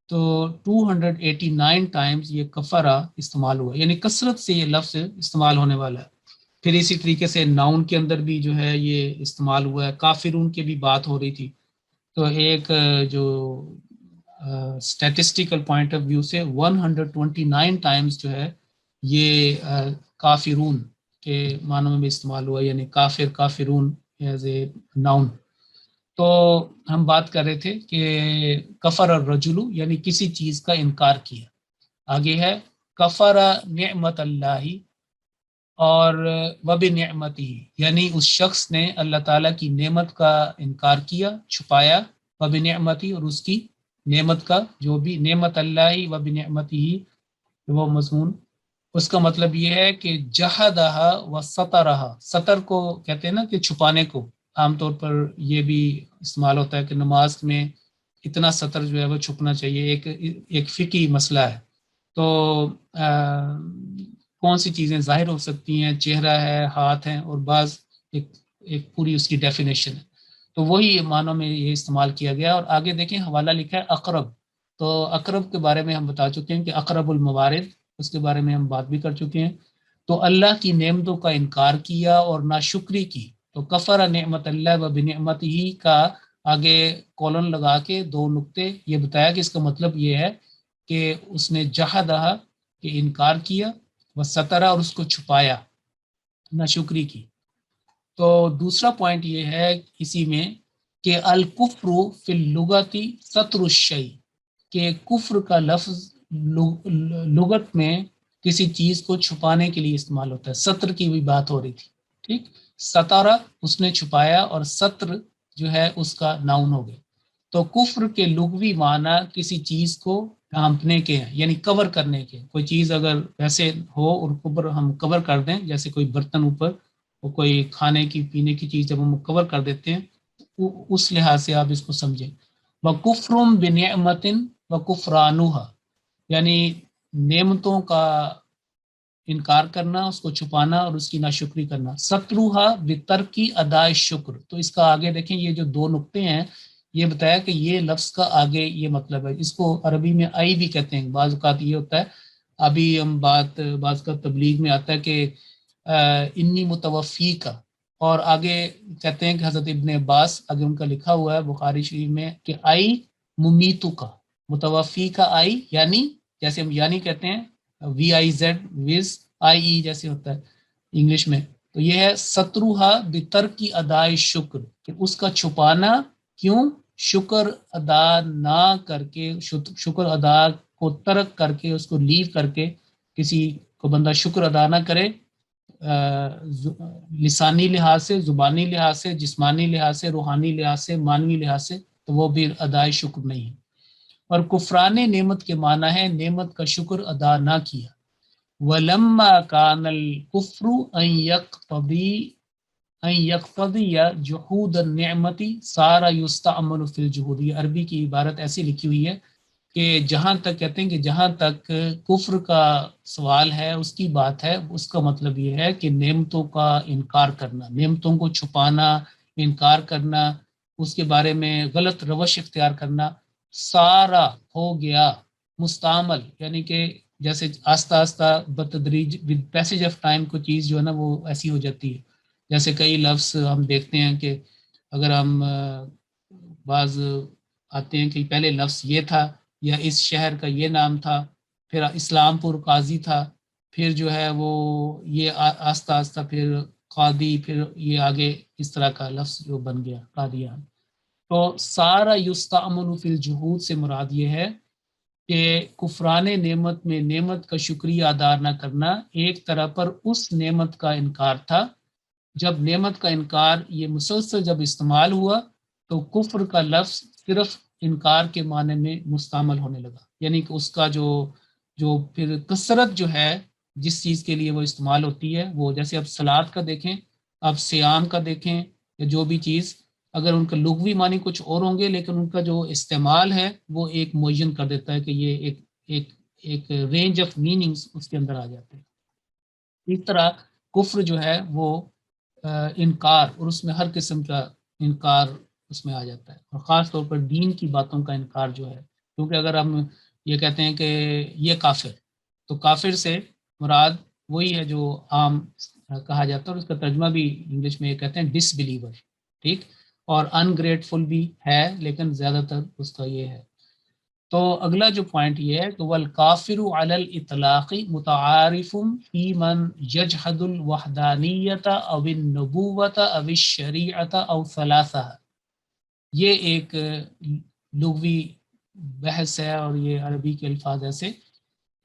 تو 289 ٹائمز یہ کفرہ استعمال ہوا، یعنی کثرت سے یہ لفظ استعمال ہونے والا ہے. پھر اسی طریقے سے ناؤن کے اندر بھی جو ہے یہ استعمال ہوا ہے. کافرون کی بھی بات ہو رہی تھی، تو ایک جو اسٹیٹسٹیکل پوائنٹ آف ویو سے 129 ٹائمز جو ہے یہ کافرون کے معنوں میں بھی استعمال ہوا، یعنی کافر، کافرون ایز اے ناؤن. تو ہم بات کر رہے تھے کہ کفر الرجل یعنی کسی چیز کا انکار کیا. آگے ہے کفر نعمت اللہ، اور وبنعمتہ یعنی اس شخص نے اللہ تعالیٰ کی نعمت کا انکار کیا، چھپایا، وبنعمتہ اور اس کی نعمت کا، جو بھی نعمت اللہ وبنعمتہ وہ مضمون، اس کا مطلب یہ ہے کہ جہدہا و سترہا، ستر کو کہتے ہیں نا کہ چھپانے کو، عام طور پر یہ بھی استعمال ہوتا ہے کہ نماز میں اتنا سطر جو ہے وہ چھپنا چاہیے، ایک فقہی مسئلہ ہے. تو کون سی چیزیں ظاہر ہو سکتی ہیں، چہرہ ہے، ہاتھ ہیں، اور بعض ایک پوری اس کی ڈیفینیشن ہے. تو وہی معنوں میں یہ استعمال کیا گیا. اور آگے دیکھیں حوالہ لکھا ہے اقرب. تو اقرب کے بارے میں ہم بتا چکے ہیں کہ اقرب الموارد، اس کے بارے میں ہم بات بھی کر چکے ہیں. تو اللہ کی نعمتوں کا انکار کیا اور ناشکری کی، تو کفر نعمت اللہ و بنعمت ہی کا آگے کولن لگا کے 2 نقطے یہ بتایا کہ اس کا مطلب یہ ہے کہ اس نے جہدہ کہ انکار کیا، وہ سترہ اور اس کو چھپایا، ناشکری کی. تو دوسرا پوائنٹ یہ ہے اسی میں کہ الکفر فی اللغت ستر الشیء، کہ کفر کا لفظ لغت میں کسی چیز کو چھپانے کے لیے استعمال ہوتا ہے. ستر کی بھی بات ہو رہی تھی، ٹھیک، ستارہ اس نے چھپایا اور ستر جو ہے اس کا ناؤن ہو گیا. تو کفر کے لغوی معنی کسی چیز کو ڈھانپنے کے ہیں، یعنی کور کرنے کے. کوئی چیز اگر ویسے ہو اور اوپر ہم کور کر دیں، جیسے کوئی برتن اوپر، اور کوئی کھانے کی پینے کی چیز جب ہم کور کر دیتے ہیں، اس لحاظ سے آپ اس کو سمجھیں. وَكُفْرٌ بِنِعْمَةٍ وَكُفْرَانُهَا یعنی نعمتوں کا انکار کرنا، اس کو چھپانا اور اس کی ناشکری کرنا. ستروہا بترکی ادائے شکر. تو اس کا آگے دیکھیں یہ جو 2 نقطے ہیں، یہ بتایا کہ یہ لفظ کا آگے یہ مطلب ہے. اس کو عربی میں آئی بھی کہتے ہیں. بعض اوقات یہ ہوتا ہے، ابھی ہم بعض کا تبلیغ میں آتا ہے کہ انی متوفی کا، اور آگے کہتے ہیں کہ حضرت ابن عباس، آگے ان کا لکھا ہوا ہے بخاری شریف میں کہ آئی ممیتو کا، متوفی کا آئی یعنی، جیسے ہم یعنی کہتے ہیں VIZ وز IE جیسے ہوتا ہے انگلش میں. تو یہ ہے ستروہا بترکی ادائے شکر، کہ اس کا چھپانا کیوں؟ شکر ادا نہ کر کے، شکر ادا کو ترک کر کے، اس کو لیو کر کے، کسی کو بندہ شکر ادا نہ کرے لسانی لحاظ سے، زبانی لحاظ سے، جسمانی لحاظ سے، روحانی لحاظ سے، معنوی لحاظ سے، تو وہ بھی ادائے شکر نہیں ہے. اور کفران نعمت کے معنی ہے نعمت کا شکر ادا نہ کیا. وَلَمَّا كَانَ الْكُفْرُ أَنْ يَقْتَضِي ان یقتضی جحود النعمتی سارا یستعمل فی الجحود، یہ عربی کی عبارت ایسی لکھی ہوئی ہے کہ جہاں تک کہتے ہیں کہ جہاں تک کفر کا سوال ہے، اس کی بات ہے، اس کا مطلب یہ ہے کہ نعمتوں کا انکار کرنا، نعمتوں کو چھپانا، انکار کرنا، اس کے بارے میں غلط روش اختیار کرنا، سارا ہو گیا مستعمل، یعنی کہ جیسے آہستہ آہستہ بتدریج ود پیسج آف ٹائم کو چیز جو ہے نا وہ ایسی ہو جاتی ہے. جیسے کئی لفظ ہم دیکھتے ہیں کہ اگر ہم بعض آتے ہیں کہ پہلے لفظ یہ تھا یا اس شہر کا یہ نام تھا، پھر اسلام پور قاضی تھا، پھر جو ہے وہ یہ آہستہ آہستہ پھر قاضی، پھر یہ آگے اس طرح کا لفظ جو بن گیا قادیان. تو سارا یستعمل فی الجحود سے مراد یہ ہے کہ کفران نعمت میں نعمت کا شکریہ ادا نہ کرنا ایک طرح پر اس نعمت کا انکار تھا. جب نعمت کا انکار یہ مسلسل جب استعمال ہوا تو کفر کا لفظ صرف انکار کے معنی میں مستعمل ہونے لگا، یعنی کہ اس کا جو پھر کثرت جو ہے جس چیز کے لیے وہ استعمال ہوتی ہے، وہ جیسے اب سلاد کا دیکھیں، اب سیام کا دیکھیں، یا جو بھی چیز، اگر ان کا لغوی معنی کچھ اور ہوں گے لیکن ان کا جو استعمال ہے وہ ایک معین کر دیتا ہے کہ یہ ایک رینج آف میننگز اس کے اندر آ جاتے ہیں. اس طرح کفر جو ہے وہ انکار، اور اس میں ہر قسم کا انکار اس میں آ جاتا ہے، اور خاص طور پر دین کی باتوں کا انکار جو ہے. کیونکہ اگر ہم یہ کہتے ہیں کہ یہ کافر، تو کافر سے مراد وہی ہے جو عام کہا جاتا ہے، اور اس کا ترجمہ بھی انگلش میں یہ کہتے ہیں ڈس بلیور، ٹھیک، اور ان گریٹفل بھی ہے لیکن زیادہ تر اس کا یہ ہے. تو اگلا جو پوائنٹ یہ ہے کہ والکافر علی الاطلاق متعارف فی من یجحد الوحدانیت او النبوت او الشریعت او ثلاثہ. یہ ایک لغوی بحث ہے، اور یہ عربی کے الفاظ ایسے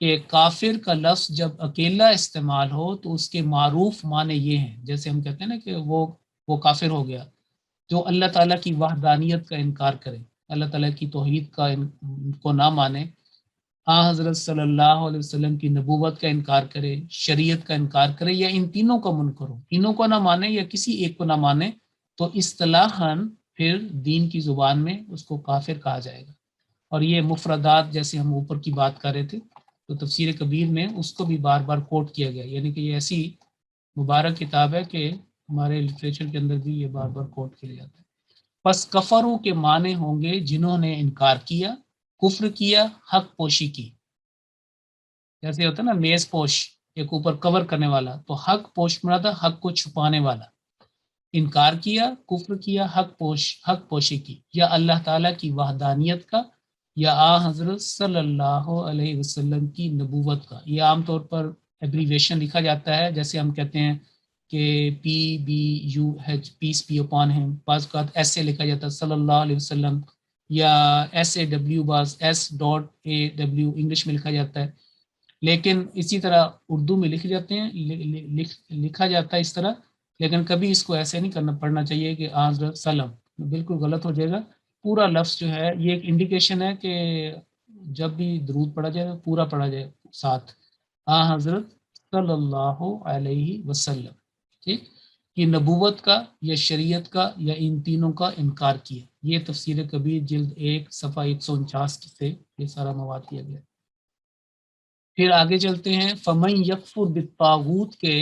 کہ کافر کا لفظ جب اکیلا استعمال ہو تو اس کے معروف معنی یہ ہیں، جیسے ہم کہتے ہیں نا کہ وہ کافر ہو گیا جو اللہ تعالیٰ کی وحدانیت کا انکار کرے، اللہ تعالیٰ کی توحید کو نہ مانے، حضرت صلی اللہ علیہ وسلم کی نبوت کا انکار کرے، شریعت کا انکار کرے، یا ان تینوں کا منکر ہو، تینوں کو نہ مانے یا کسی ایک کو نہ مانے، تو اصطلاحاً پھر دین کی زبان میں اس کو کافر کہا جائے گا. اور یہ مفردات جیسے ہم اوپر کی بات کر رہے تھے تو تفسیر کبیر میں اس کو بھی بار بار کوٹ کیا گیا، یعنی کہ یہ ایسی مبارک کتاب ہے کہ ہمارے لٹریچر کے اندر بھی یہ بار بار کوٹ کیا جاتا ہے. پس کفروں کے معنی ہوں گے جنہوں نے انکار کیا، کفر کیا، حق پوشی کی. جیسے ہوتا ہے نا میز پوش، ایک اوپر کور کرنے والا، تو حق پوش مراد ہے حق کو چھپانے والا. انکار کیا، کفر کیا، حق پوشی کی، یا اللہ تعالیٰ کی وحدانیت کا، یا حضرت صلی اللہ علیہ وسلم کی نبوت کا. یہ عام طور پر ایبریویشن لکھا جاتا ہے، جیسے ہم کہتے ہیں کہ PBUH پیس بی اپان ہم، بعض اوقات ایس اے لکھا جاتا ہے صلی اللہ علیہ وسلم، یا SAW، بعض SAW انگلش میں لکھا جاتا ہے. لیکن اسی طرح اردو میں لکھ جاتے ہیں، لکھا جاتا ہے اس طرح، لیکن کبھی اس کو ایسے نہیں پڑھنا چاہیے کہ حضرت سلم، بالکل غلط ہو جائے گا. پورا لفظ جو ہے یہ ایک انڈیکیشن ہے کہ جب بھی درود پڑھا جائے پورا پڑھا جائے ساتھ حضرت صلی اللہ علیہ وسلم، ٹھیک، کہ نبوت کا یا شریعت کا یا ان تینوں کا انکار کیا. یہ تفسیر کبیر جلد 1 صفحہ 149 سے یہ سارا مواد کیا گیا. پھر آگے چلتے ہیں فمن یکفر بالطاغوت کے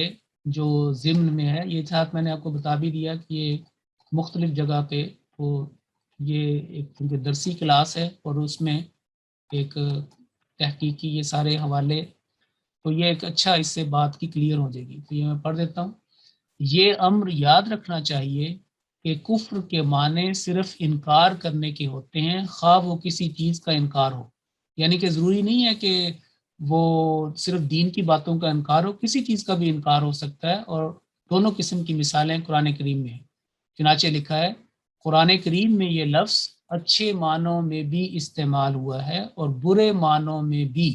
جو ضمن میں ہے، یہ ساتھ میں نے آپ کو بتا بھی دیا کہ یہ مختلف جگہ پہ وہ یہ ایک درسی کلاس ہے، اور اس میں ایک تحقیقی یہ سارے حوالے، تو یہ ایک اچھا اس سے بات کی کلیئر ہو جائے گی. تو یہ میں پڑھ دیتا ہوں. یہ امر یاد رکھنا چاہیے کہ کفر کے معنی صرف انکار کرنے کے ہوتے ہیں، خواہ وہ کسی چیز کا انکار ہو. یعنی کہ ضروری نہیں ہے کہ وہ صرف دین کی باتوں کا انکار ہو، کسی چیز کا بھی انکار ہو سکتا ہے. اور دونوں قسم کی مثالیں قرآن کریم میں ہیں. چنانچہ لکھا ہے قرآن کریم میں یہ لفظ اچھے معنوں میں بھی استعمال ہوا ہے اور برے معنوں میں بھی.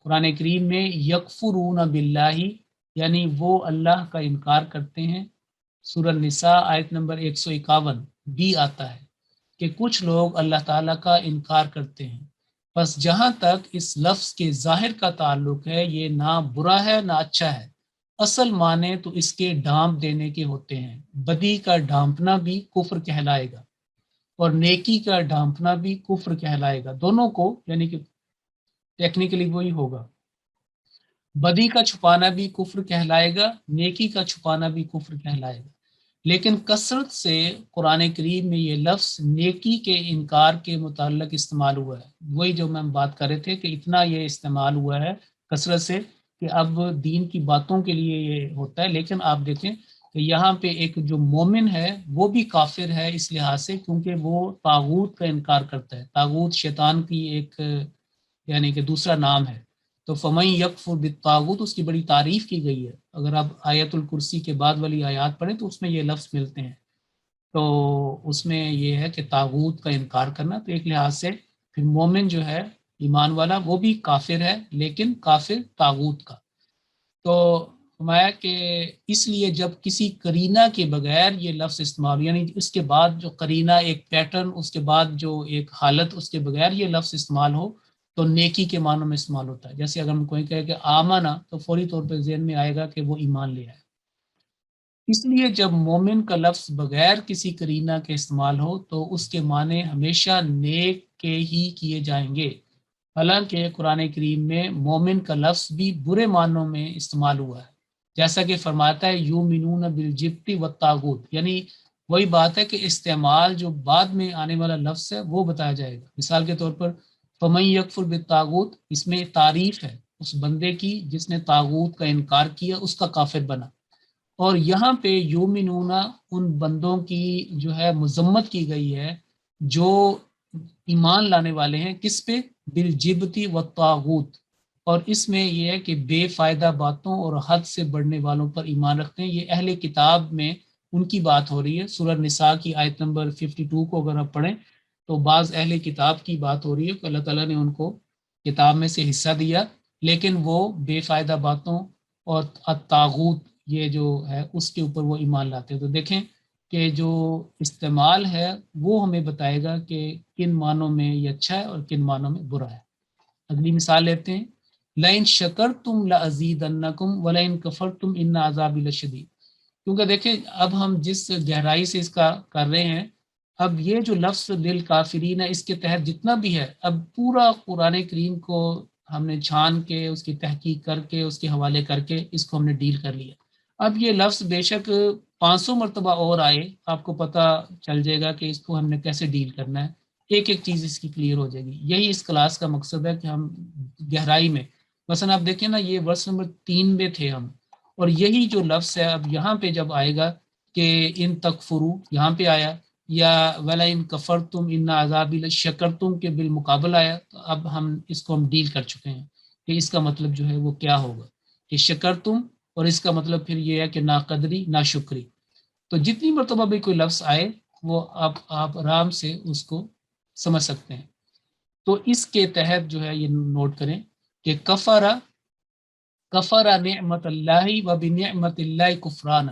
قرآن کریم میں یکفرون باللہ یعنی وہ اللہ کا انکار کرتے ہیں. سورہ النساء آیت نمبر 151 بھی آتا ہے کہ کچھ لوگ اللہ تعالیٰ کا انکار کرتے ہیں. بس جہاں تک اس لفظ کے ظاہر کا تعلق ہے یہ نہ برا ہے نہ اچھا ہے، اصل معنی تو اس کے ڈھانپ دینے کے ہوتے ہیں. بدی کا ڈھانپنا بھی کفر کہلائے گا اور نیکی کا ڈھانپنا بھی کفر کہلائے گا. دونوں کو یعنی کہ ٹیکنیکلی وہی ہوگا. بدی کا چھپانا بھی کفر کہلائے گا, نیکی کا چھپانا بھی کفر کہلائے گا. لیکن کثرت سے قرآن کریم میں یہ لفظ نیکی کے انکار کے متعلق استعمال ہوا ہے. وہی جو میں بات کر رہے تھے کہ اتنا یہ استعمال ہوا ہے کثرت سے کہ اب دین کی باتوں کے لیے یہ ہوتا ہے. لیکن آپ دیکھیں کہ یہاں پہ ایک جو مومن ہے وہ بھی کافر ہے اس لحاظ سے کیونکہ وہ طاغوت کا انکار کرتا ہے. طاغوت شیطان کی ایک یعنی کہ دوسرا نام ہے. تو فمن یکفر بالطاغوت اس کی بڑی تعریف کی گئی ہے. اگر آپ آیت الکرسی کے بعد والی آیات پڑھیں تو اس میں یہ لفظ ملتے ہیں. تو اس میں یہ ہے کہ طاغوت کا انکار کرنا. تو ایک لحاظ سے پھر مومن جو ہے ایمان والا وہ بھی کافر ہے لیکن کافر طاغوت کا. تو فرمایا کہ اس لیے جب کسی کرینہ کے بغیر یہ لفظ استعمال یعنی اس کے بعد جو کرینہ ایک پیٹرن اس کے بعد جو ایک حالت اس کے بغیر یہ لفظ استعمال ہو تو نیکی کے معنوں میں استعمال ہوتا ہے. جیسے اگر ہم کوئی کہے کہ آمنا تو فوری طور پہ ذہن میں آئے گا کہ وہ ایمان لے آئے. اس لیے جب مومن کا لفظ بغیر کسی کرینہ کے استعمال ہو تو اس کے معنی ہمیشہ نیک کے ہی کیے جائیں گے. حالانکہ قرآن کریم میں مومن کا لفظ بھی برے معنوں میں استعمال ہوا ہے. جیسا کہ فرماتا ہے یومنون بالجبت والطاغوت, یعنی وہی بات ہے کہ استعمال جو بعد میں آنے والا لفظ ہے وہ بتایا جائے گا. مثال کے طور پر فمن یکفر بالطاغوت, اس میں تعریف ہے اس بندے کی جس نے طاغوت کا انکار کیا, اس کا کافر بنا. اور یہاں پہ یومنون ان بندوں کی جو ہے مذمت کی گئی ہے جو ایمان لانے والے ہیں کس پہ؟ بالجبتی والطاغوت. اور اس میں یہ ہے کہ بے فائدہ باتوں اور حد سے بڑھنے والوں پر ایمان رکھتے ہیں. یہ اہل کتاب میں ان کی بات ہو رہی ہے. سورہ نساء کی آیت نمبر 52 کو اگر آپ پڑھیں تو بعض اہل کتاب کی بات ہو رہی ہے کہ اللہ تعالیٰ نے ان کو کتاب میں سے حصہ دیا لیکن وہ بے فائدہ باتوں اور الطاغوت یہ جو ہے اس کے اوپر وہ ایمان لاتے ہیں. تو دیکھیں کہ جو استعمال ہے وہ ہمیں بتائے گا کہ کن معنوں میں یہ اچھا ہے اور کن معنوں میں برا ہے. اگلی مثال لیتے ہیں لئن شکرتم لازیدنکم ولئن کفرتم ان عذابی لشدید. کیونکہ دیکھیں اب ہم جس گہرائی سے اس کا کر رہے ہیں, اب یہ جو لفظ للکافرین ہے اس کے تحت جتنا بھی ہے اب پورا قرآن کریم کو ہم نے چھان کے اس کی تحقیق کر کے اس کے حوالے کر کے اس کو ہم نے ڈیل کر لیا. اب یہ لفظ بے شک 500 مرتبہ اور آئے آپ کو پتہ چل جائے گا کہ اس کو ہم نے کیسے ڈیل کرنا ہے. ایک ایک چیز اس کی کلیئر ہو جائے گی. یہی اس کلاس کا مقصد ہے کہ ہم گہرائی میں مثلا آپ دیکھیں نا یہ ورس نمبر 3 میں تھے ہم, اور یہی جو لفظ ہے اب یہاں پہ جب آئے گا کہ ان تکفرو یہاں پہ آیا یا ولا ان کفرتم ان عذابی لشکرتم کے بالمقابل آیا, تو اب ہم اس کو ہم ڈیل کر چکے ہیں کہ اس کا مطلب جو ہے وہ کیا ہوگا کہ شکرتم, اور اس کا مطلب پھر یہ ہے کہ نا قدری نا شکری. تو جتنی مرتبہ بھی کوئی لفظ آئے وہ آپ آرام سے اس کو سمجھ سکتے ہیں. تو اس کے تحت جو ہے یہ نوٹ کریں کہ کفرا نعمت اللہ و بنعمت اللہ کفرانا,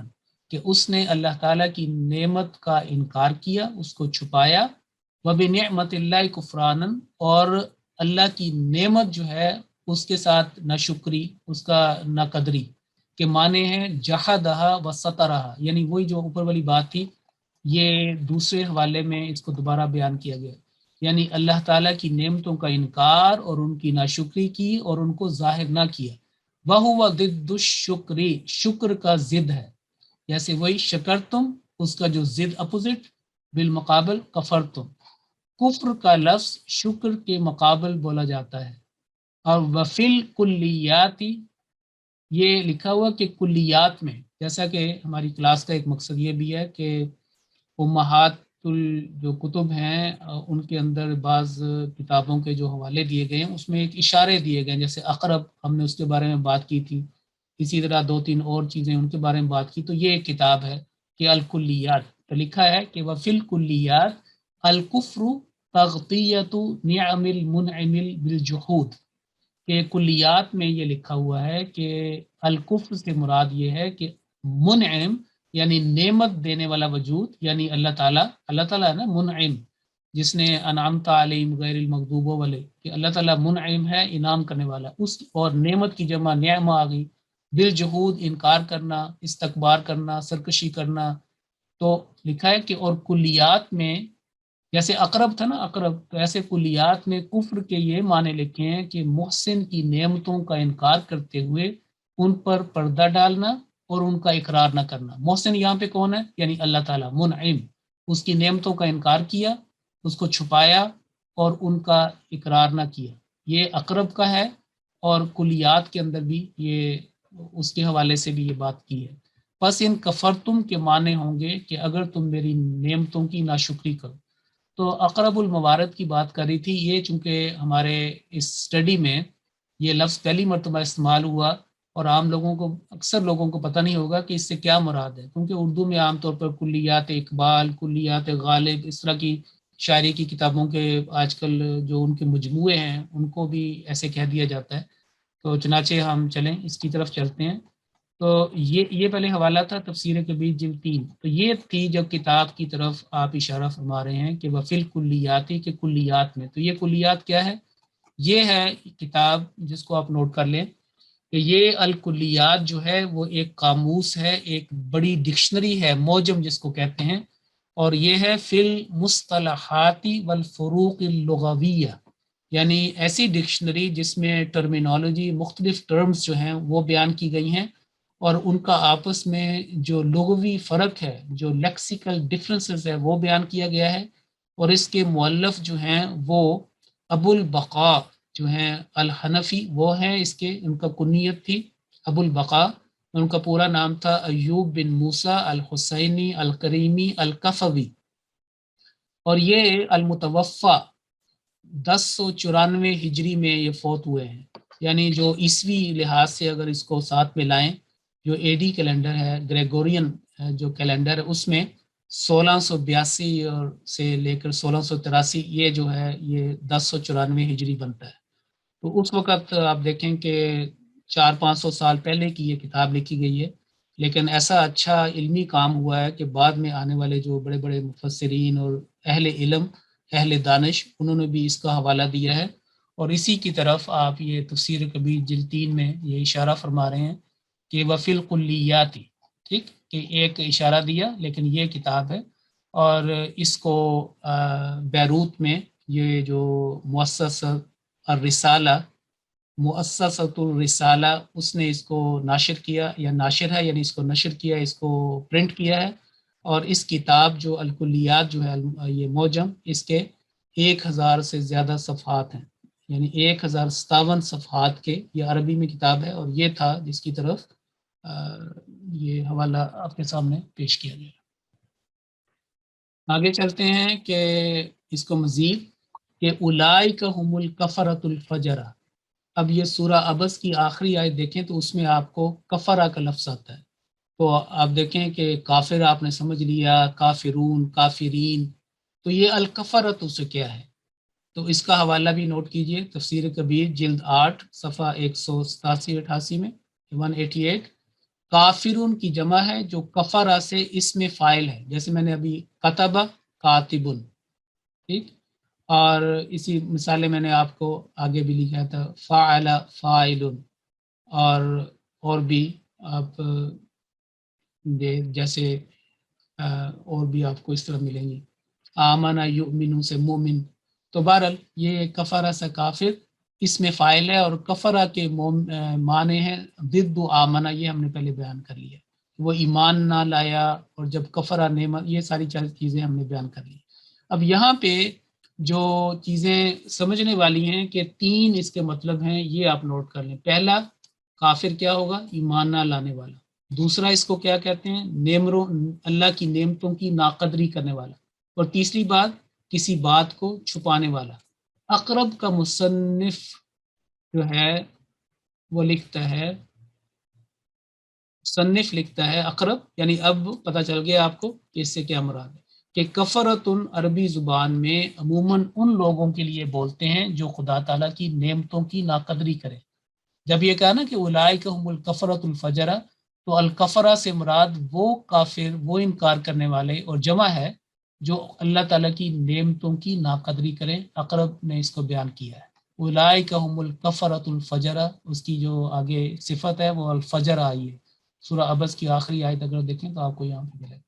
کہ اس نے اللہ تعالیٰ کی نعمت کا انکار کیا, اس کو چھپایا, و بنعمت اللہ کفرانا, اور اللہ کی نعمت جو ہے اس کے ساتھ نہ شکری اس کا نہ قدری کے معنی ہیں جہدہا و سترہا, یعنی وہی جو اوپر والی بات تھی یہ دوسرے حوالے میں اس کو دوبارہ بیان کیا گیا. یعنی اللہ تعالیٰ کی نعمتوں کا انکار اور ان کی ناشکری کی اور ان کو ظاہر نہ کیا. وَهُوَ ضِدُّ الشُّكْرِ, شکر کا ضد ہے. جیسے وہی شکرتم اس کا جو ضد اپوزٹ بالمقابل کفرتم. کفر کا لفظ شکر کے مقابل بولا جاتا ہے. اور وفل کلیاتی یہ لکھا ہوا کہ کلیات میں, جیسا کہ ہماری کلاس کا ایک مقصد یہ بھی ہے کہ امہات جو کتب ہیں ان کے اندر بعض کتابوں کے جو حوالے دیے گئے ہیں اس میں ایک اشارے دیے گئے ہیں. جیسے اقرب ہم نے اس کے بارے میں بات کی تھی, اسی طرح 2-3 اور چیزیں ان کے بارے میں بات کی. تو یہ ایک کتاب ہے کہ الکلیات, تو لکھا ہے کہ وفی الکلیات الکفر تغطیۃ نعم المنعم بالجحود, کہ کلیات میں یہ لکھا ہوا ہے کہ الکفر سے مراد یہ ہے کہ منعم یعنی نعمت دینے والا وجود, یعنی اللہ تعالیٰ ہے نا منعم, جس نے انعمت علیہم غیر المغضوب علیہم, کہ اللہ تعالیٰ منعم ہے انعام کرنے والا اس, اور نعمت کی جمع نعمہ آ گئی بالجحود انکار کرنا، استکبار کرنا، سرکشی کرنا. تو لکھا ہے کہ اور کلیات میں جیسے اقرب تھا نا، اقرب، تو ایسے کلیات میں کفر کے یہ معنی لکھے ہیں کہ محسن کی نعمتوں کا انکار کرتے ہوئے ان پر پردہ ڈالنا اور ان کا اقرار نہ کرنا. محسن یہاں پہ کون ہے؟ یعنی اللہ تعالیٰ. منعم، اس کی نعمتوں کا انکار کیا، اس کو چھپایا اور ان کا اقرار نہ کیا. یہ اقرب کا ہے، اور کلیات کے اندر بھی یہ اس کے حوالے سے بھی یہ بات کی ہے. پس ان کفرتم کے معنی ہوں گے کہ اگر تم میری نعمتوں کی ناشکری کرو. تو اقرب الموارد کی بات کر رہی تھی. یہ چونکہ ہمارے اس اسٹڈی میں یہ لفظ پہلی مرتبہ استعمال ہوا، اور عام لوگوں کو، اکثر لوگوں کو پتہ نہیں ہوگا کہ اس سے کیا مراد ہے، کیونکہ اردو میں عام طور پر کلیات اقبال، کلیات غالب، اس طرح کی شاعری کی کتابوں کے آج کل جو ان کے مجموعے ہیں ان کو بھی ایسے کہہ دیا جاتا ہے. تو چنانچہ ہم چلیں اس کی طرف چلتے ہیں. تو یہ پہلے حوالہ تھا تفسیر کبیر جلد 3. تو یہ تھی جب کتاب کی طرف آپ اشارہ فرما رہے ہیں کہ وفل کلیاتی کے کلیات میں. تو یہ کلیات کیا ہے؟ یہ ہے کتاب جس کو آپ نوٹ کر لیں کہ یہ الکلیات جو ہے وہ ایک قاموس ہے، ایک بڑی ڈکشنری ہے، موجم جس کو کہتے ہیں. اور یہ ہے فی المصطلحاتی والفروق اللغویہ، یعنی ایسی ڈکشنری جس میں ٹرمینالوجی، مختلف ٹرمز جو ہیں وہ بیان کی گئی ہیں، اور ان کا آپس میں جو لغوی فرق ہے، جو لیکسیکل ڈفرنسز ہے وہ بیان کیا گیا ہے. اور اس کے مؤلف جو ہیں وہ ابو البقاء جو ہیں الحنفی وہ ہیں، اس کے ان کا کنیت تھی ابو البقاء. ان کا پورا نام تھا ایوب بن موسیٰ الحسینی الکریمی الکفوی. اور یہ المتوفا 1094 ہجری میں یہ فوت ہوئے ہیں. یعنی جو عیسوی لحاظ سے اگر اس کو ساتھ میں لائیں، جو اے ڈی کیلنڈر ہے، گریگورین جو کیلنڈر ہے، اس میں 1682 اور سے لے کر 1683 یہ جو ہے یہ 1094 ہجری بنتا ہے. تو اس وقت آپ دیکھیں کہ 400-500 سال پہلے کی یہ کتاب لکھی گئی ہے. لیکن ایسا اچھا علمی کام ہوا ہے کہ بعد میں آنے والے جو بڑے بڑے مفسرین اور اہل علم، اہل دانش، انہوں نے بھی اس کا حوالہ دیا ہے. اور اسی کی طرف آپ یہ تفسیر کبیر جلد 3 میں یہ اشارہ فرما رہے ہیں کہ وفی الکلیاتی، ٹھیک، کہ ایک اشارہ دیا لیکن یہ کتاب ہے. اور اس کو بیروت میں یہ جو مؤسسہ الرسالہ، مؤسسۃ الرسالہ، اس نے اس کو ناشر کیا، یا ناشر ہے یعنی اس کو نشر کیا، اس کو پرنٹ کیا ہے. اور اس کتاب جو الکلیات جو ہے یہ موجم، اس کے 1000 سے زیادہ صفحات ہیں، یعنی 1057 صفحات کے یہ عربی میں کتاب ہے. اور یہ تھا جس کی طرف یہ حوالہ آپ کے سامنے پیش کیا گیا. آگے چلتے ہیں کہ اس کو مزید کہ اولئک هم الکفرۃ الفجرہ. اب یہ سورہ عبس کی آخری آیت دیکھیں تو اس میں آپ کو کفرہ کا لفظ آتا ہے. تو آپ دیکھیں کہ کافر آپ نے سمجھ لیا، کافرون، کافرین، تو یہ الکفرۃ سے کیا ہے؟ تو اس کا حوالہ بھی نوٹ کیجئے، تفسیر کبیر جلد 8 صفحہ 187-88 میں 188. کافرون کی جمع ہے جو کفرہ سے اسم فاعل ہے، جیسے میں نے ابھی کتبہ کاتبن، ٹھیک. اور اسی مثالیں میں نے آپ کو آگے بھی لکھا تھا، فاعل فاعل، اور بھی آپ جیسے اور بھی آپ کو اس طرح ملیں گی، آمنا یؤمن سے مومن. تو بہرحال یہ کفرہ سے کافر اس میں فاعل ہے، اور کفرہ کے معنی ہیں ضد آمنا، یہ ہم نے پہلے بیان کر لیا، وہ ایمان نہ لایا، اور جب کفرہ نعمت، یہ ساری چیزیں ہم نے بیان کر لی. اب یہاں پہ جو چیزیں سمجھنے والی ہیں کہ 3 اس کے مطلب ہیں، یہ آپ نوٹ کر لیں. پہلا، کافر کیا ہوگا؟ ایمان نہ لانے والا. دوسرا، اس کو کیا کہتے ہیں؟ اللہ کی نعمتوں کی ناقدری کرنے والا. اور تیسری بات، کسی بات کو چھپانے والا. اقرب کا مصنف جو ہے وہ لکھتا ہے، مصنف لکھتا ہے اقرب، یعنی اب پتہ چل گیا آپ کو کہ اس سے کیا مراد ہے، کہ کفرتن عربی زبان میں عموماً ان لوگوں کے لیے بولتے ہیں جو خدا تعالیٰ کی نعمتوں کی ناقدری کریں. جب یہ کہا نا کہ اولئک هم الکفرۃ الفجرہ، تو الکفرہ سے مراد وہ کافر، وہ انکار کرنے والے، اور جمع ہے جو اللہ تعالیٰ کی نعمتوں کی ناقدری کریں. اقرب نے اس کو بیان کیا ہے. اولئک هم الکفرۃ الفجرہ، اس کی جو آگے صفت ہے وہ الفجر آئی ہے، سورہ عبس کی آخری آیت اگر دیکھیں تو آپ کو یہاں پہ ملے گا۔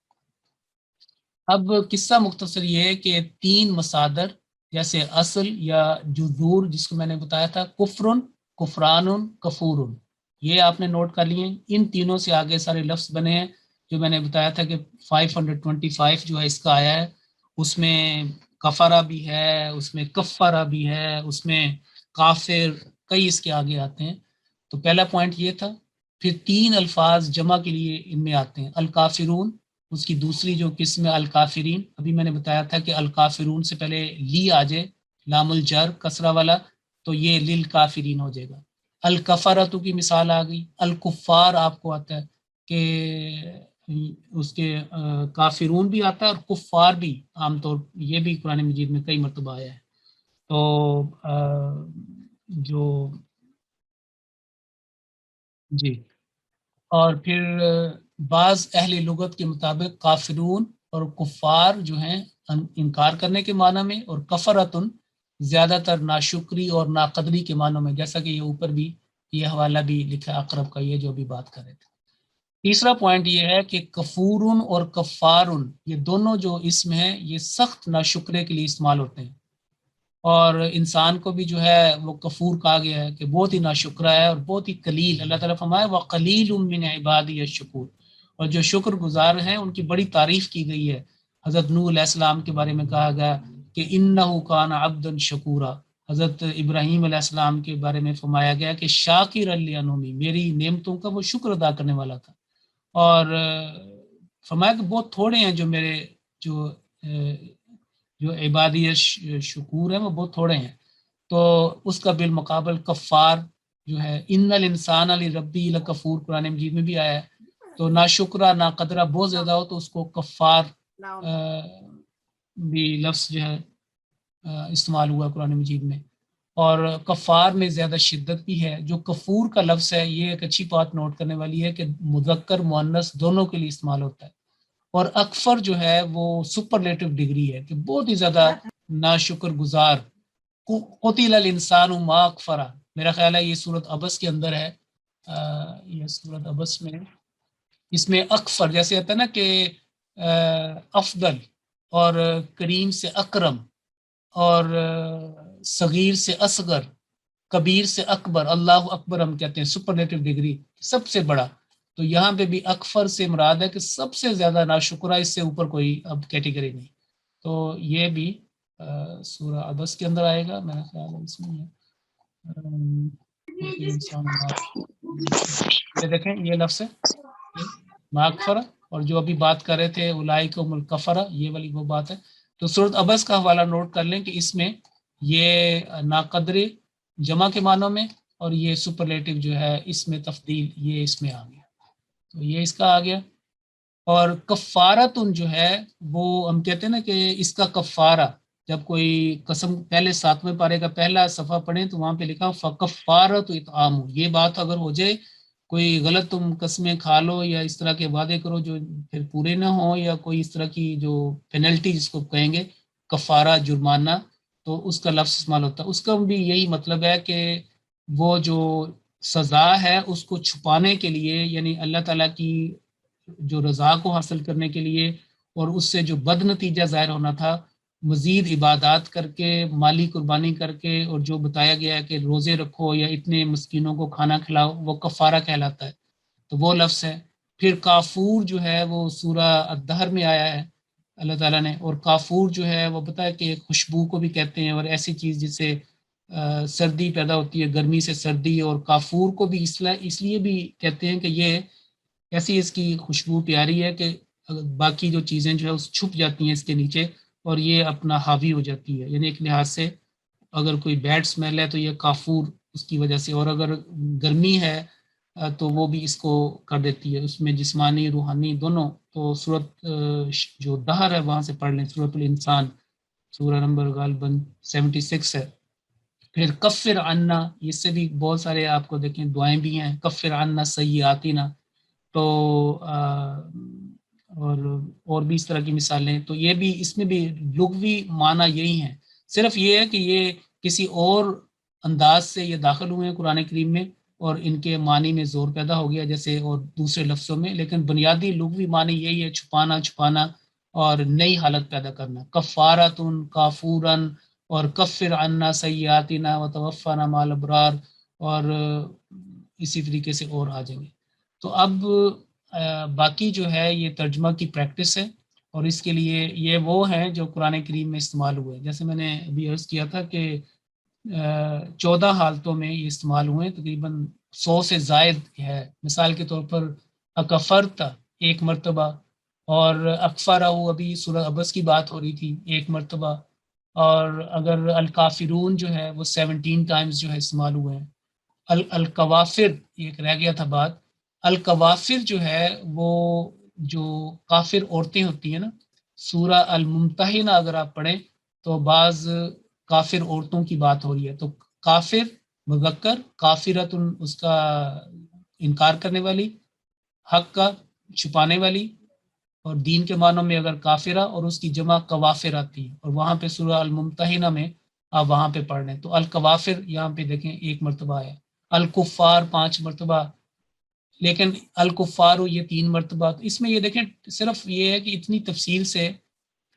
اب قصہ مختصر یہ ہے کہ 3 مصادر جیسے اصل یا جذور جس کو میں نے بتایا تھا، کفرن، کفران، کفور، یہ آپ نے نوٹ کر لیے۔ ان تینوں سے آگے سارے لفظ بنے ہیں جو میں نے بتایا تھا کہ 525 جو ہے اس کا آیا ہے، اس میں کفرہ بھی ہے، اس میں کفرہ بھی ہے، اس میں کافر، کئی اس کے آگے آتے ہیں۔ تو پہلا پوائنٹ یہ تھا۔ پھر 3 الفاظ جمع کے لیے ان میں آتے ہیں، الکافرون، اس کی دوسری جو قسم ہے الکافرین، ابھی میں نے بتایا تھا کہ الکافرون سے پہلے لی آ جائے، لام الجر کسرہ والا، تو یہ للکافرین ہو جائے گا۔ الکفرتو کی مثال آ گئی۔ الکفار آپ کو آتا ہے کہ اس کے کافرون بھی آتا ہے اور کفار بھی، عام طور یہ بھی قرآن مجید میں کئی مرتبہ آیا ہے۔ تو جو جی، اور پھر بعض اہل لغت کے مطابق کافرون اور کفار جو ہیں انکار کرنے کے معنی میں، اور کفرتن زیادہ تر ناشکری اور ناقدری کے معنوں میں، جیسا کہ یہ اوپر بھی یہ حوالہ بھی لکھا اقرب کا، یہ جو بھی بات کر رہے تھے۔ تیسرا پوائنٹ یہ ہے کہ کفورن اور کفارن یہ دونوں جو اسم ہیں یہ سخت ناشکرے کے لیے استعمال ہوتے ہیں، اور انسان کو بھی جو ہے وہ کفور کہا گیا ہے کہ بہت ہی ناشکرہ ہے اور بہت ہی قلیل، اللہ تعالیٰ فرمائے وَقَلِيلٌ مِّنْ عِبَادِيَ الشُّكُورُ، اور جو شکر گزار ہیں ان کی بڑی تعریف کی گئی ہے۔ حضرت نوح علیہ السلام کے بارے میں کہا گیا کہ اِنَّهُ كَانَ عَبْدًا شَكُورًا، حضرت ابراہیم علیہ السلام کے بارے میں فرمایا گیا کہ شاکر لِأَنْعُمِي، میری نعمتوں کا وہ شکر ادا کرنے والا تھا، اور فرمایا کہ بہت تھوڑے ہیں جو میرے جو جو عبادی شکور ہیں وہ بہت تھوڑے ہیں۔ تو اس کا بالمقابل کفار جو ہے، ان الانسان لربی لکفور، قرآن مجید میں بھی آیا ہے۔ تو نا شکرہ نا قدرہ بہت زیادہ ہو تو اس کو کفار بھی لفظ جو ہے استعمال ہوا قرآن مجید میں، اور کفار میں زیادہ شدت بھی ہے۔ جو کفور کا لفظ ہے یہ ایک اچھی بات نوٹ کرنے والی ہے کہ مذکر مؤنث دونوں کے لیے استعمال ہوتا ہے، اور اکفر جو ہے وہ سپرلیٹو ڈگری ہے کہ بہت ہی زیادہ ناشکر گزار۔ قتل الانسان ما اکفرہ، میرا خیال ہے یہ سورۃ عبس کے اندر ہے، یہ سورۃ عبس میں، اس میں اکفر جیسے ہوتا ہے نا کہ افضل اور کریم سے اکرم، اور صغیر سے اصغر، کبیر سے اکبر، اللہ اکبر ہم کہتے ہیں سپرلیٹو ڈگری، سب سے بڑا۔ تو یہاں پہ بھی اکفر سے مراد ہے کہ سب سے زیادہ ناشکرہ، اس سے اوپر کوئی اب کیٹیگری نہیں۔ تو یہ بھی سورہ عبس کے اندر آئے گا، میرا خیال ہے اس میں یہ دیکھیں یہ لفظ ہے ماغفرہ، اور جو ابھی بات کر رہے تھے اولئک هم الکفرہ، یہ والی وہ بات ہے۔ تو سورۃ عبس کا حوالہ نوٹ کر لیں کہ اس میں یہ ناقدری جمع کے معنوں میں، اور یہ سپرلیٹو جو ہے اس میں تفضیل، یہ اس میں آ گیا، تو یہ اس کا آ گیا۔ اور کفارتن جو ہے وہ ہم کہتے ہیں نا کہ اس کا کفارہ، جب کوئی قسم پہلے 7ویں پارے کا پہلا صفحہ پڑھیں تو وہاں پہ لکھا فکفارۃ اطعام، یہ بات اگر ہو جائے کوئی غلط تم قسمیں کھا لو یا اس طرح کے وعدے کرو جو پھر پورے نہ ہوں، یا کوئی اس طرح کی جو پینلٹی جس کو کہیں گے کفارہ جرمانہ، تو اس کا لفظ استعمال ہوتا ہے۔ اس کا بھی یہی مطلب ہے کہ وہ جو سزا ہے اس کو چھپانے کے لیے، یعنی اللہ تعالیٰ کی جو رضا کو حاصل کرنے کے لیے، اور اس سے جو بد نتیجہ ظاہر ہونا تھا، مزید عبادات کر کے، مالی قربانی کر کے، اور جو بتایا گیا ہے کہ روزے رکھو یا اتنے مسکینوں کو کھانا کھلاؤ، وہ کفارہ کہلاتا ہے، تو وہ لفظ ہے۔ پھر کافور جو ہے وہ سورہ الدہر میں آیا ہے اللہ تعالیٰ نے، اور کافور جو ہے وہ بتایا کہ خوشبو کو بھی کہتے ہیں، اور ایسی چیز جس سے سردی پیدا ہوتی ہے، گرمی سے سردی، اور کافور کو بھی اس لیے بھی کہتے ہیں کہ یہ ایسی اس کی خوشبو پیاری ہے کہ باقی جو چیزیں جو ہے اس چھپ جاتی ہیں اس کے نیچے، اور یہ اپنا حاوی ہو جاتی ہے، یعنی ایک لحاظ سے اگر کوئی بیڈ سمیل ہے تو یہ کافور اس کی وجہ سے، اور اگر گرمی ہے تو وہ بھی اس کو کر دیتی ہے، اس میں جسمانی روحانی دونوں۔ تو صورت جو دہر ہے وہاں سے پڑھ لیں، صورت الانسان سورہ نمبر غالباً 76 ہے۔ پھر کفر عنا، اس سے بھی بہت سارے آپ کو دیکھیں دعائیں بھی ہیں، کفر عنا سیئاتنا، تو اور بھی اس طرح کی مثالیں، تو یہ بھی اس میں بھی لغوی معنی یہی ہیں، صرف یہ ہے کہ یہ کسی اور انداز سے یہ داخل ہوئے ہیں قرآن کریم میں اور ان کے معنی میں زور پیدا ہو گیا جیسے اور دوسرے لفظوں میں، لیکن بنیادی لغوی معنی یہی ہے، چھپانا چھپانا اور نئی حالت پیدا کرنا. کفارتن، کافورن، اور کفر عنا سیئاتنا وتوفنا مع الابرار، اور اسی طریقے سے اور آ جائیں گے. تو اب باقی جو ہے یہ ترجمہ کی پریکٹس ہے، اور اس کے لیے یہ وہ ہیں جو قرآن کریم میں استعمال ہوئے. جیسے میں نے ابھی عرض کیا تھا کہ 14 حالتوں میں یہ استعمال ہوئے، تقریباً 100 سے زائد ہے. مثال کے طور پر اکفرتا ایک مرتبہ، اور اکفرہ ابھی سورہ عبس کی بات ہو رہی تھی ایک مرتبہ، اور اگر الکافرون جو ہے وہ 17 ٹائمز جو ہے استعمال ہوئے ہیں. الکوافر ایک رہ گیا تھا بات، الکوافر جو ہے وہ جو کافر عورتیں ہوتی ہیں نا، سورہ الممتحنہ اگر آپ پڑھیں تو بعض کافر عورتوں کی بات ہو رہی ہے. تو کافر مذکر، کافرت اس کا انکار کرنے والی، حق کا چھپانے والی، اور دین کے معنوں میں اگر کافرہ اور اس کی جمع کوافر آتی ہے، اور وہاں پہ سورہ الممتحنہ میں آپ وہاں پہ پڑھ لیں تو الکوافر یہاں پہ دیکھیں ایک مرتبہ آیا، الکفار 5 مرتبہ، لیکن الکفار یہ 3 مرتبہ. تو اس میں یہ دیکھیں صرف یہ ہے کہ اتنی تفصیل سے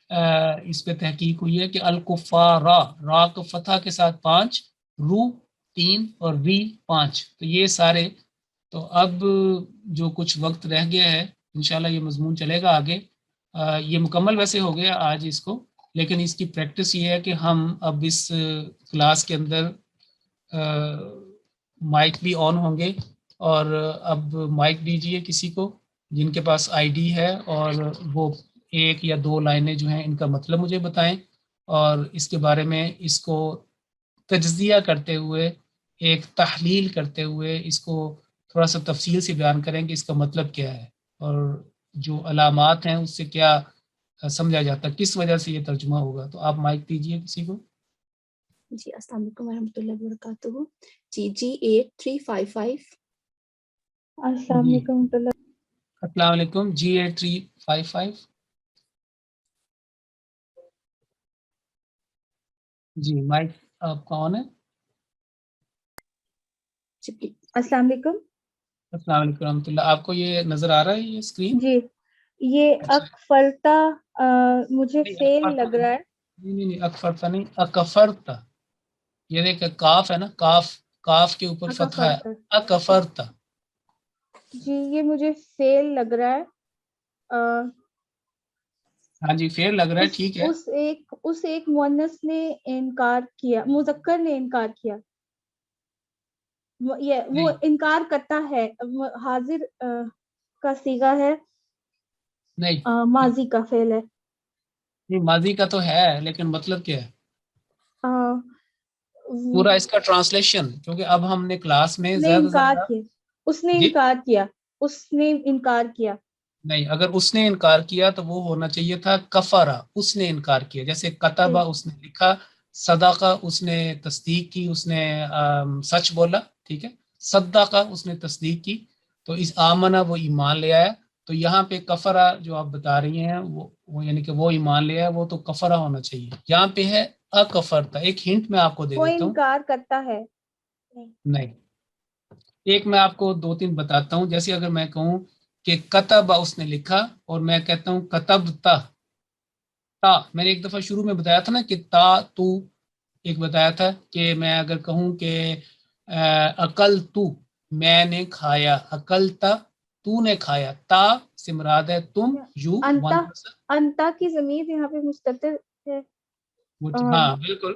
اس پہ تحقیق ہوئی ہے کہ الکفارا، را کو فتح کے ساتھ 5، رو 3 اور وی 5، تو یہ سارے. تو اب جو کچھ وقت رہ گیا ہے انشاءاللہ یہ مضمون چلے گا آگے. یہ مکمل ویسے ہو گیا آج اس کو، لیکن اس کی پریکٹس یہ ہے کہ ہم اب اس کلاس کے اندر مائک بھی آن ہوں گے، اور اب مائک دیجئے کسی کو جن کے پاس آئی ڈی ہے، اور وہ 1 یا 2 لائنیں جو ہیں ان کا مطلب مجھے بتائیں، اور اس کے بارے میں اس کو تجزیہ کرتے ہوئے، ایک تحلیل کرتے ہوئے اس کو تھوڑا سا تفصیل سے بیان کریں کہ اس کا مطلب کیا ہے، اور جو علامات ہیں اس سے کیا سمجھا جاتا ہے، کس وجہ سے یہ ترجمہ ہوگا. تو آپ مائک دیجئے کسی کو. جی السلام علیکم ورحمۃ اللہ وبرکاتہ. جی 8355. السلام علیکم ورحمۃ اللہ. السلام علیکم. جی 8355. جی مائک آپ کا آن ہے. السلام علیکم. السلام علیکم ورحمۃ اللہ. آپ کو یہ نظر آ رہا ہے یہ اسکرین؟ جی یہ اکفرتا مجھے فیل لگ رہا ہے. نہیں اکفرتا نہیں، اکفرتا. یہ دیکھ کاف ہے نا، کاف کے اوپر فتحہ ہے، اکفرتا. جی یہ مجھے فیل لگ رہا ہے. ہاں جی فیل لگ رہا ہے، ٹھیک ہے. اس ایک مؤنث نے انکار کیا، مذکر نے انکار کیا، وہ انکار کرتا ہے، حاضر کا صیغہ ہے، نہیں ماضی کا فعل ہے. نہیں ماضی کا تو ہے، لیکن مطلب کیا ہے پورا اس کا ٹرانسلیشن؟ کیونکہ اب ہم نے کلاس میں زیادہ زیادہ اس نے انکار کیا، اس نے انکار کیا. نہیں، اگر اس نے انکار کیا تو وہ ہونا چاہیے تھا کفارہ، اس نے انکار کیا. جیسے کتبہ اس نے لکھا، صدقہ اس نے تصدیق کی، اس نے سچ بولا، ٹھیک ہے. صدقہ اس نے تصدیق کی، تو اس آمنہ وہ ایمان لے آیا. تو یہاں پہ کفرہ جو آپ بتا رہی ہیں وہ یعنی کہ وہ ایمان لے آیا، وہ تو کفرہ ہونا چاہیے. یہاں پہ ہے اکفرتا. ایک ہنٹ میں آپ کو دے دیتا ہوں. وہ انکار کرتا ہے. نہیں، ایک میں آپ کو 2-3 بتاتا ہوں. جیسے اگر میں کہوں کہ کتب اس نے لکھا، اور میں کہتا ہوں کتبتا، تا میں نے ایک دفعہ شروع میں بتایا تھا نا کہ تا تو ایک بتایا تھا کہ میں اگر کہوں کہ اکل تو میں نے کھایا، اکلتا تو نے کھایا، تا سے مراد ہے تم، یو انتا کی ضمیر یہاں پہ مستتر ہے. ہاں بالکل.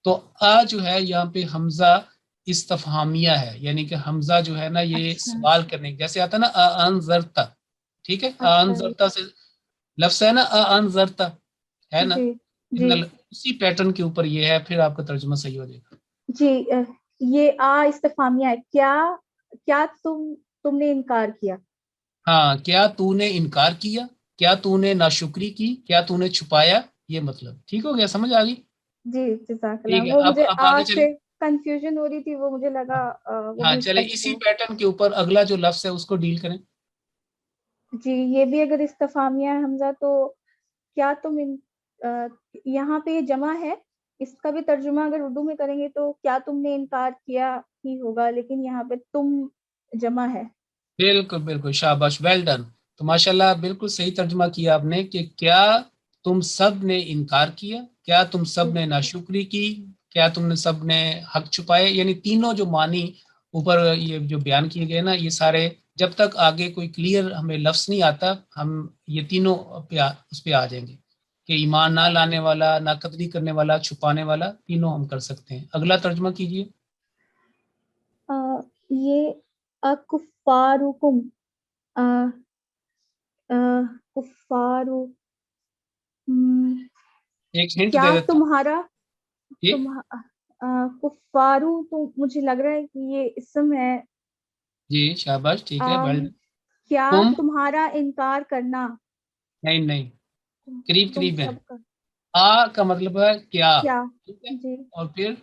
تو آ جو ہے یہاں پہ حمزہ استفہامیہ ہے، یعنی کہ حمزہ جو ہے نا یہ سوال کرنے جیسے آتا ہے نا انذرتا، ٹھیک ہے. انذرتا سے لفظ ہے نا انذرتا ہے نا، اسی پیٹرن کے اوپر یہ ہے، پھر آپ کا ترجمہ صحیح ہو جائے گا. جی یہ استفہامیہ ہے. کیا تم نے انکار کیا. ہاں، کیا تو نے انکار کیا، کیا تو نے ناشکری کی، کیا تو نے چھپایا، یہ مطلب. ٹھیک ہو گیا، سمجھ آ گئی؟ جی جزاک ٹھیک اللہ. ہے. وہ مجھے اب آگے چلیں. کنفیوژن ہو رہی تھی، وہ مجھے لگا ہاں چلے اسی پیٹرن کے اوپر اگلا جو لفظ ہے اس کو ڈیل کریں. جی یہ بھی اگر استفہامیہ ہے حمزہ، تو کیا تم یہاں پہ یہ جمع ہے اس کا بھی ترجمہ اگر اردو میں کریں گے تو کیا تم نے انکار کیا ہی ہوگا، لیکن یہاں پہ تم جمع ہے. بالکل بالکل، شاباش، ویل ڈن. تو ماشاءاللہ بالکل صحیح ترجمہ کیا آپ نے کہ کیا تم سب نے انکار کیا، کیا تم سب نے ناشکری کی، کیا تم نے سب نے حق چھپائے. یعنی تینوں جو معنی اوپر یہ جو بیان کیے گئے نا، یہ سارے جب تک آگے کوئی کلیئر ہمیں لفظ نہیں آتا ہم یہ تینوں اس پہ آ جائیں گے کہ ایمان نہ لانے والا، نہ قتلی کرنے والا، چھپانے والا، تینوں ہم کر سکتے ہیں. اگلا ترجمہ کیجئے. یہ اکفارکم، کفارو، ایک ہنٹ کیا دے دیتا ہوں. تمہارا جی کفارو تو مجھے لگ رہا ہے کہ یہ اسم ہے. جی شاباش، ٹھیک ہے. Well done. کیا تم تمہارا انکار کرنا، نہیں نہیں، قریب تم قریب ہے. سب کا آ کا مطلب ہے کیا، کیا. ٹھیک ہے. جی اور پھر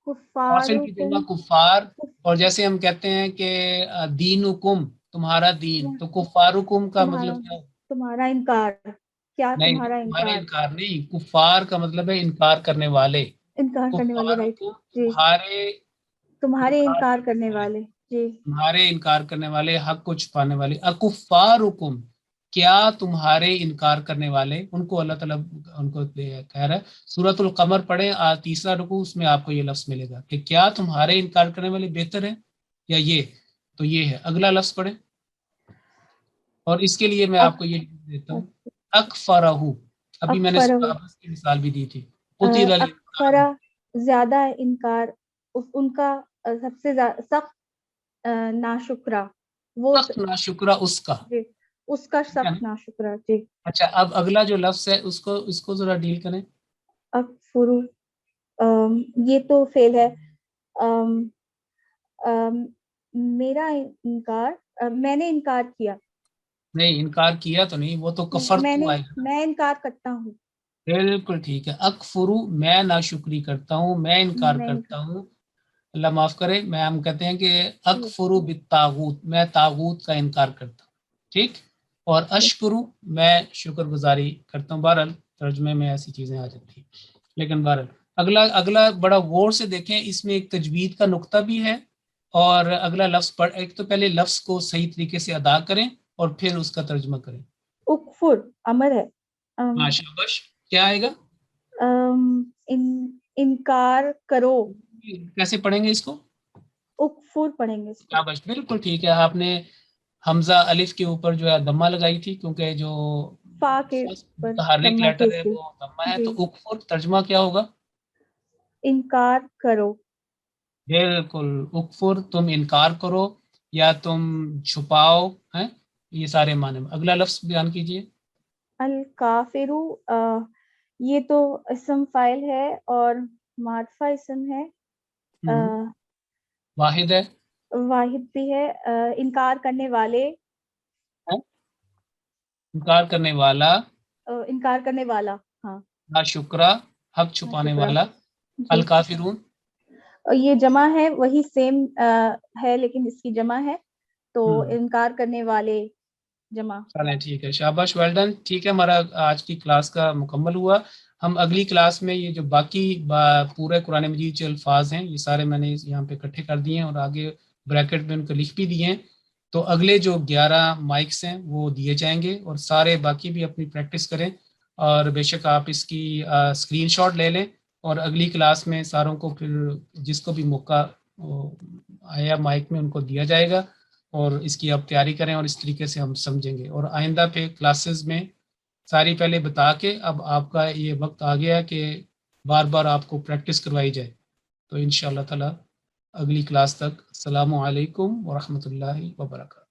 کافر کی جمع کفارکم، کفار. اور جیسے ہم کہتے ہیں کہ دینکم تمہارا دین، تو کفارکم کا تمہارا مطلب کیا ہو؟ تمہارا انکار، کیا نہیں، تمہارا تمہارا انکار، انکار نہیں، کفار کا مطلب ہے انکار کرنے والے. انکار کرنے والے، رائٹ. کفارکم جی تمہارے انکار کرنے والے. جی تمہارے انکار کرنے والے، حق کو چھپانے والے. اکفارکم، کیا تمہارے انکار کرنے والے. ان کو اللہ تعالیٰ ان کو کہہ رہا ہے. سورۃ القمر پڑھیں، تیسرا رکوع، اس میں آپ کو یہ لفظ ملے گا کہ کیا تمہارے انکار کرنے والے بہتر ہیں یا یہ. تو یہ ہے. اگلا لفظ پڑھیں. اور اس کے لیے میں آپ کو یہ دیتا ہوں، اکفرہ. ابھی میں نے اکفرہ، کی مثال بھی دی تھی. قتل اکفرہ زیادہ انکار، ان کا سب سے سخت ناشکرہ، وہ سخت ناشکرہ اس کا. جی اس کا سخت ناشکرہ. جی اچھا، اب اگلا جو لفظ ہے اس کو ذرا ڈیل کریں. اکفرو، یہ تو فعل ہے. میرا انکار، میں نے انکار کیا. نہیں، انکار کیا تو نہیں، وہ تو کفر تو آئے گا. میں انکار کرتا ہوں. بالکل ٹھیک ہے. اکفرو، میں ناشکری کرتا ہوں، میں انکار کرتا ہوں. اللہ معاف کرے، میں ہم کہتے ہیں کہ اکفرو بالطاغوت، میں طاغوت کا انکار کرتا ہوں. ٹھیک. اور اشکرو، میں شکر گزاری کرتا ہوں. بہرحال ترجمے میں ایسی چیزیں آ جاتی ہیں، لیکن بہرحال اگلا بڑا غور سے دیکھیں. اس میں ایک تجوید کا نقطہ بھی ہے. اور اگلا لفظ ایک تو پہلے لفظ کو صحیح طریقے سے ادا کریں اور پھر اس کا ترجمہ کریں. اکفر امر ہے. شاباش، کیا آئے گا؟ انکار کرو. کیسے پڑھیں گے اس کو؟ اکفر پڑھیں گے اس کو. شاباش، بالکل ٹھیک ہے. آپ نے حمزہ الف کے اوپر جو ہے دمہ لگائی تھی، کیونکہ جو فا کے پر متحرک دمہ لیٹر ہے کیسری. وہ دمہ ہے. جی تو اکفر ترجمہ کیا ہوگا؟ انکار کرو. بالکل، اکفر تم انکار کرو یا تم چھپاؤ. ہیں یہ سارے معنی. اگلا لفظ بیان کیجئے. الکافرو، یہ تو اسم فاعل ہے اور معرفہ اسم ہے. واحد ہے، واحد بھی ہے. انکار کرنے والے، انکار کرنے والا، انکار کرنے والا. ہاں ناشکرہ، حق چھپانے شکرہ. والا. جی الکافرون، یہ جمع ہے، وہی سیم ہے لیکن اس کی جمع ہے، تو انکار کرنے والے جمع. چلیں ٹھیک ہے. شاباش، ویل ڈن. ٹھیک ہے، ہمارا آج کی کلاس کا مکمل ہوا. ہم اگلی کلاس میں یہ جو باقی پورے قرآن مجید جو الفاظ ہیں یہ سارے میں نے یہاں پہ اکٹھے کر دیے ہیں اور آگے بریکٹ میں ان کو لکھ بھی دیے ہیں. تو اگلے جو 11 مائکس ہیں وہ دیے جائیں گے اور سارے باقی بھی اپنی پریکٹس کریں. اور بے شک آپ اس کی اسکرین شاٹ لے لیں اور اگلی کلاس میں ساروں کو پھر جس کو بھی موقع آیا مائک میں ان کو دیا جائے گا اور اس کی آپ تیاری کریں اور اس طریقے سے ہم سمجھیں گے. اور آئندہ پہ کلاسز میں ساری پہلے بتا کے اب آپ کا یہ وقت آ گیا کہ بار بار آپ کو پریکٹس کروائی جائے. تو انشاءاللہ تعالی اگلی کلاس تک السلام علیکم ورحمۃ اللہ وبرکاتہ.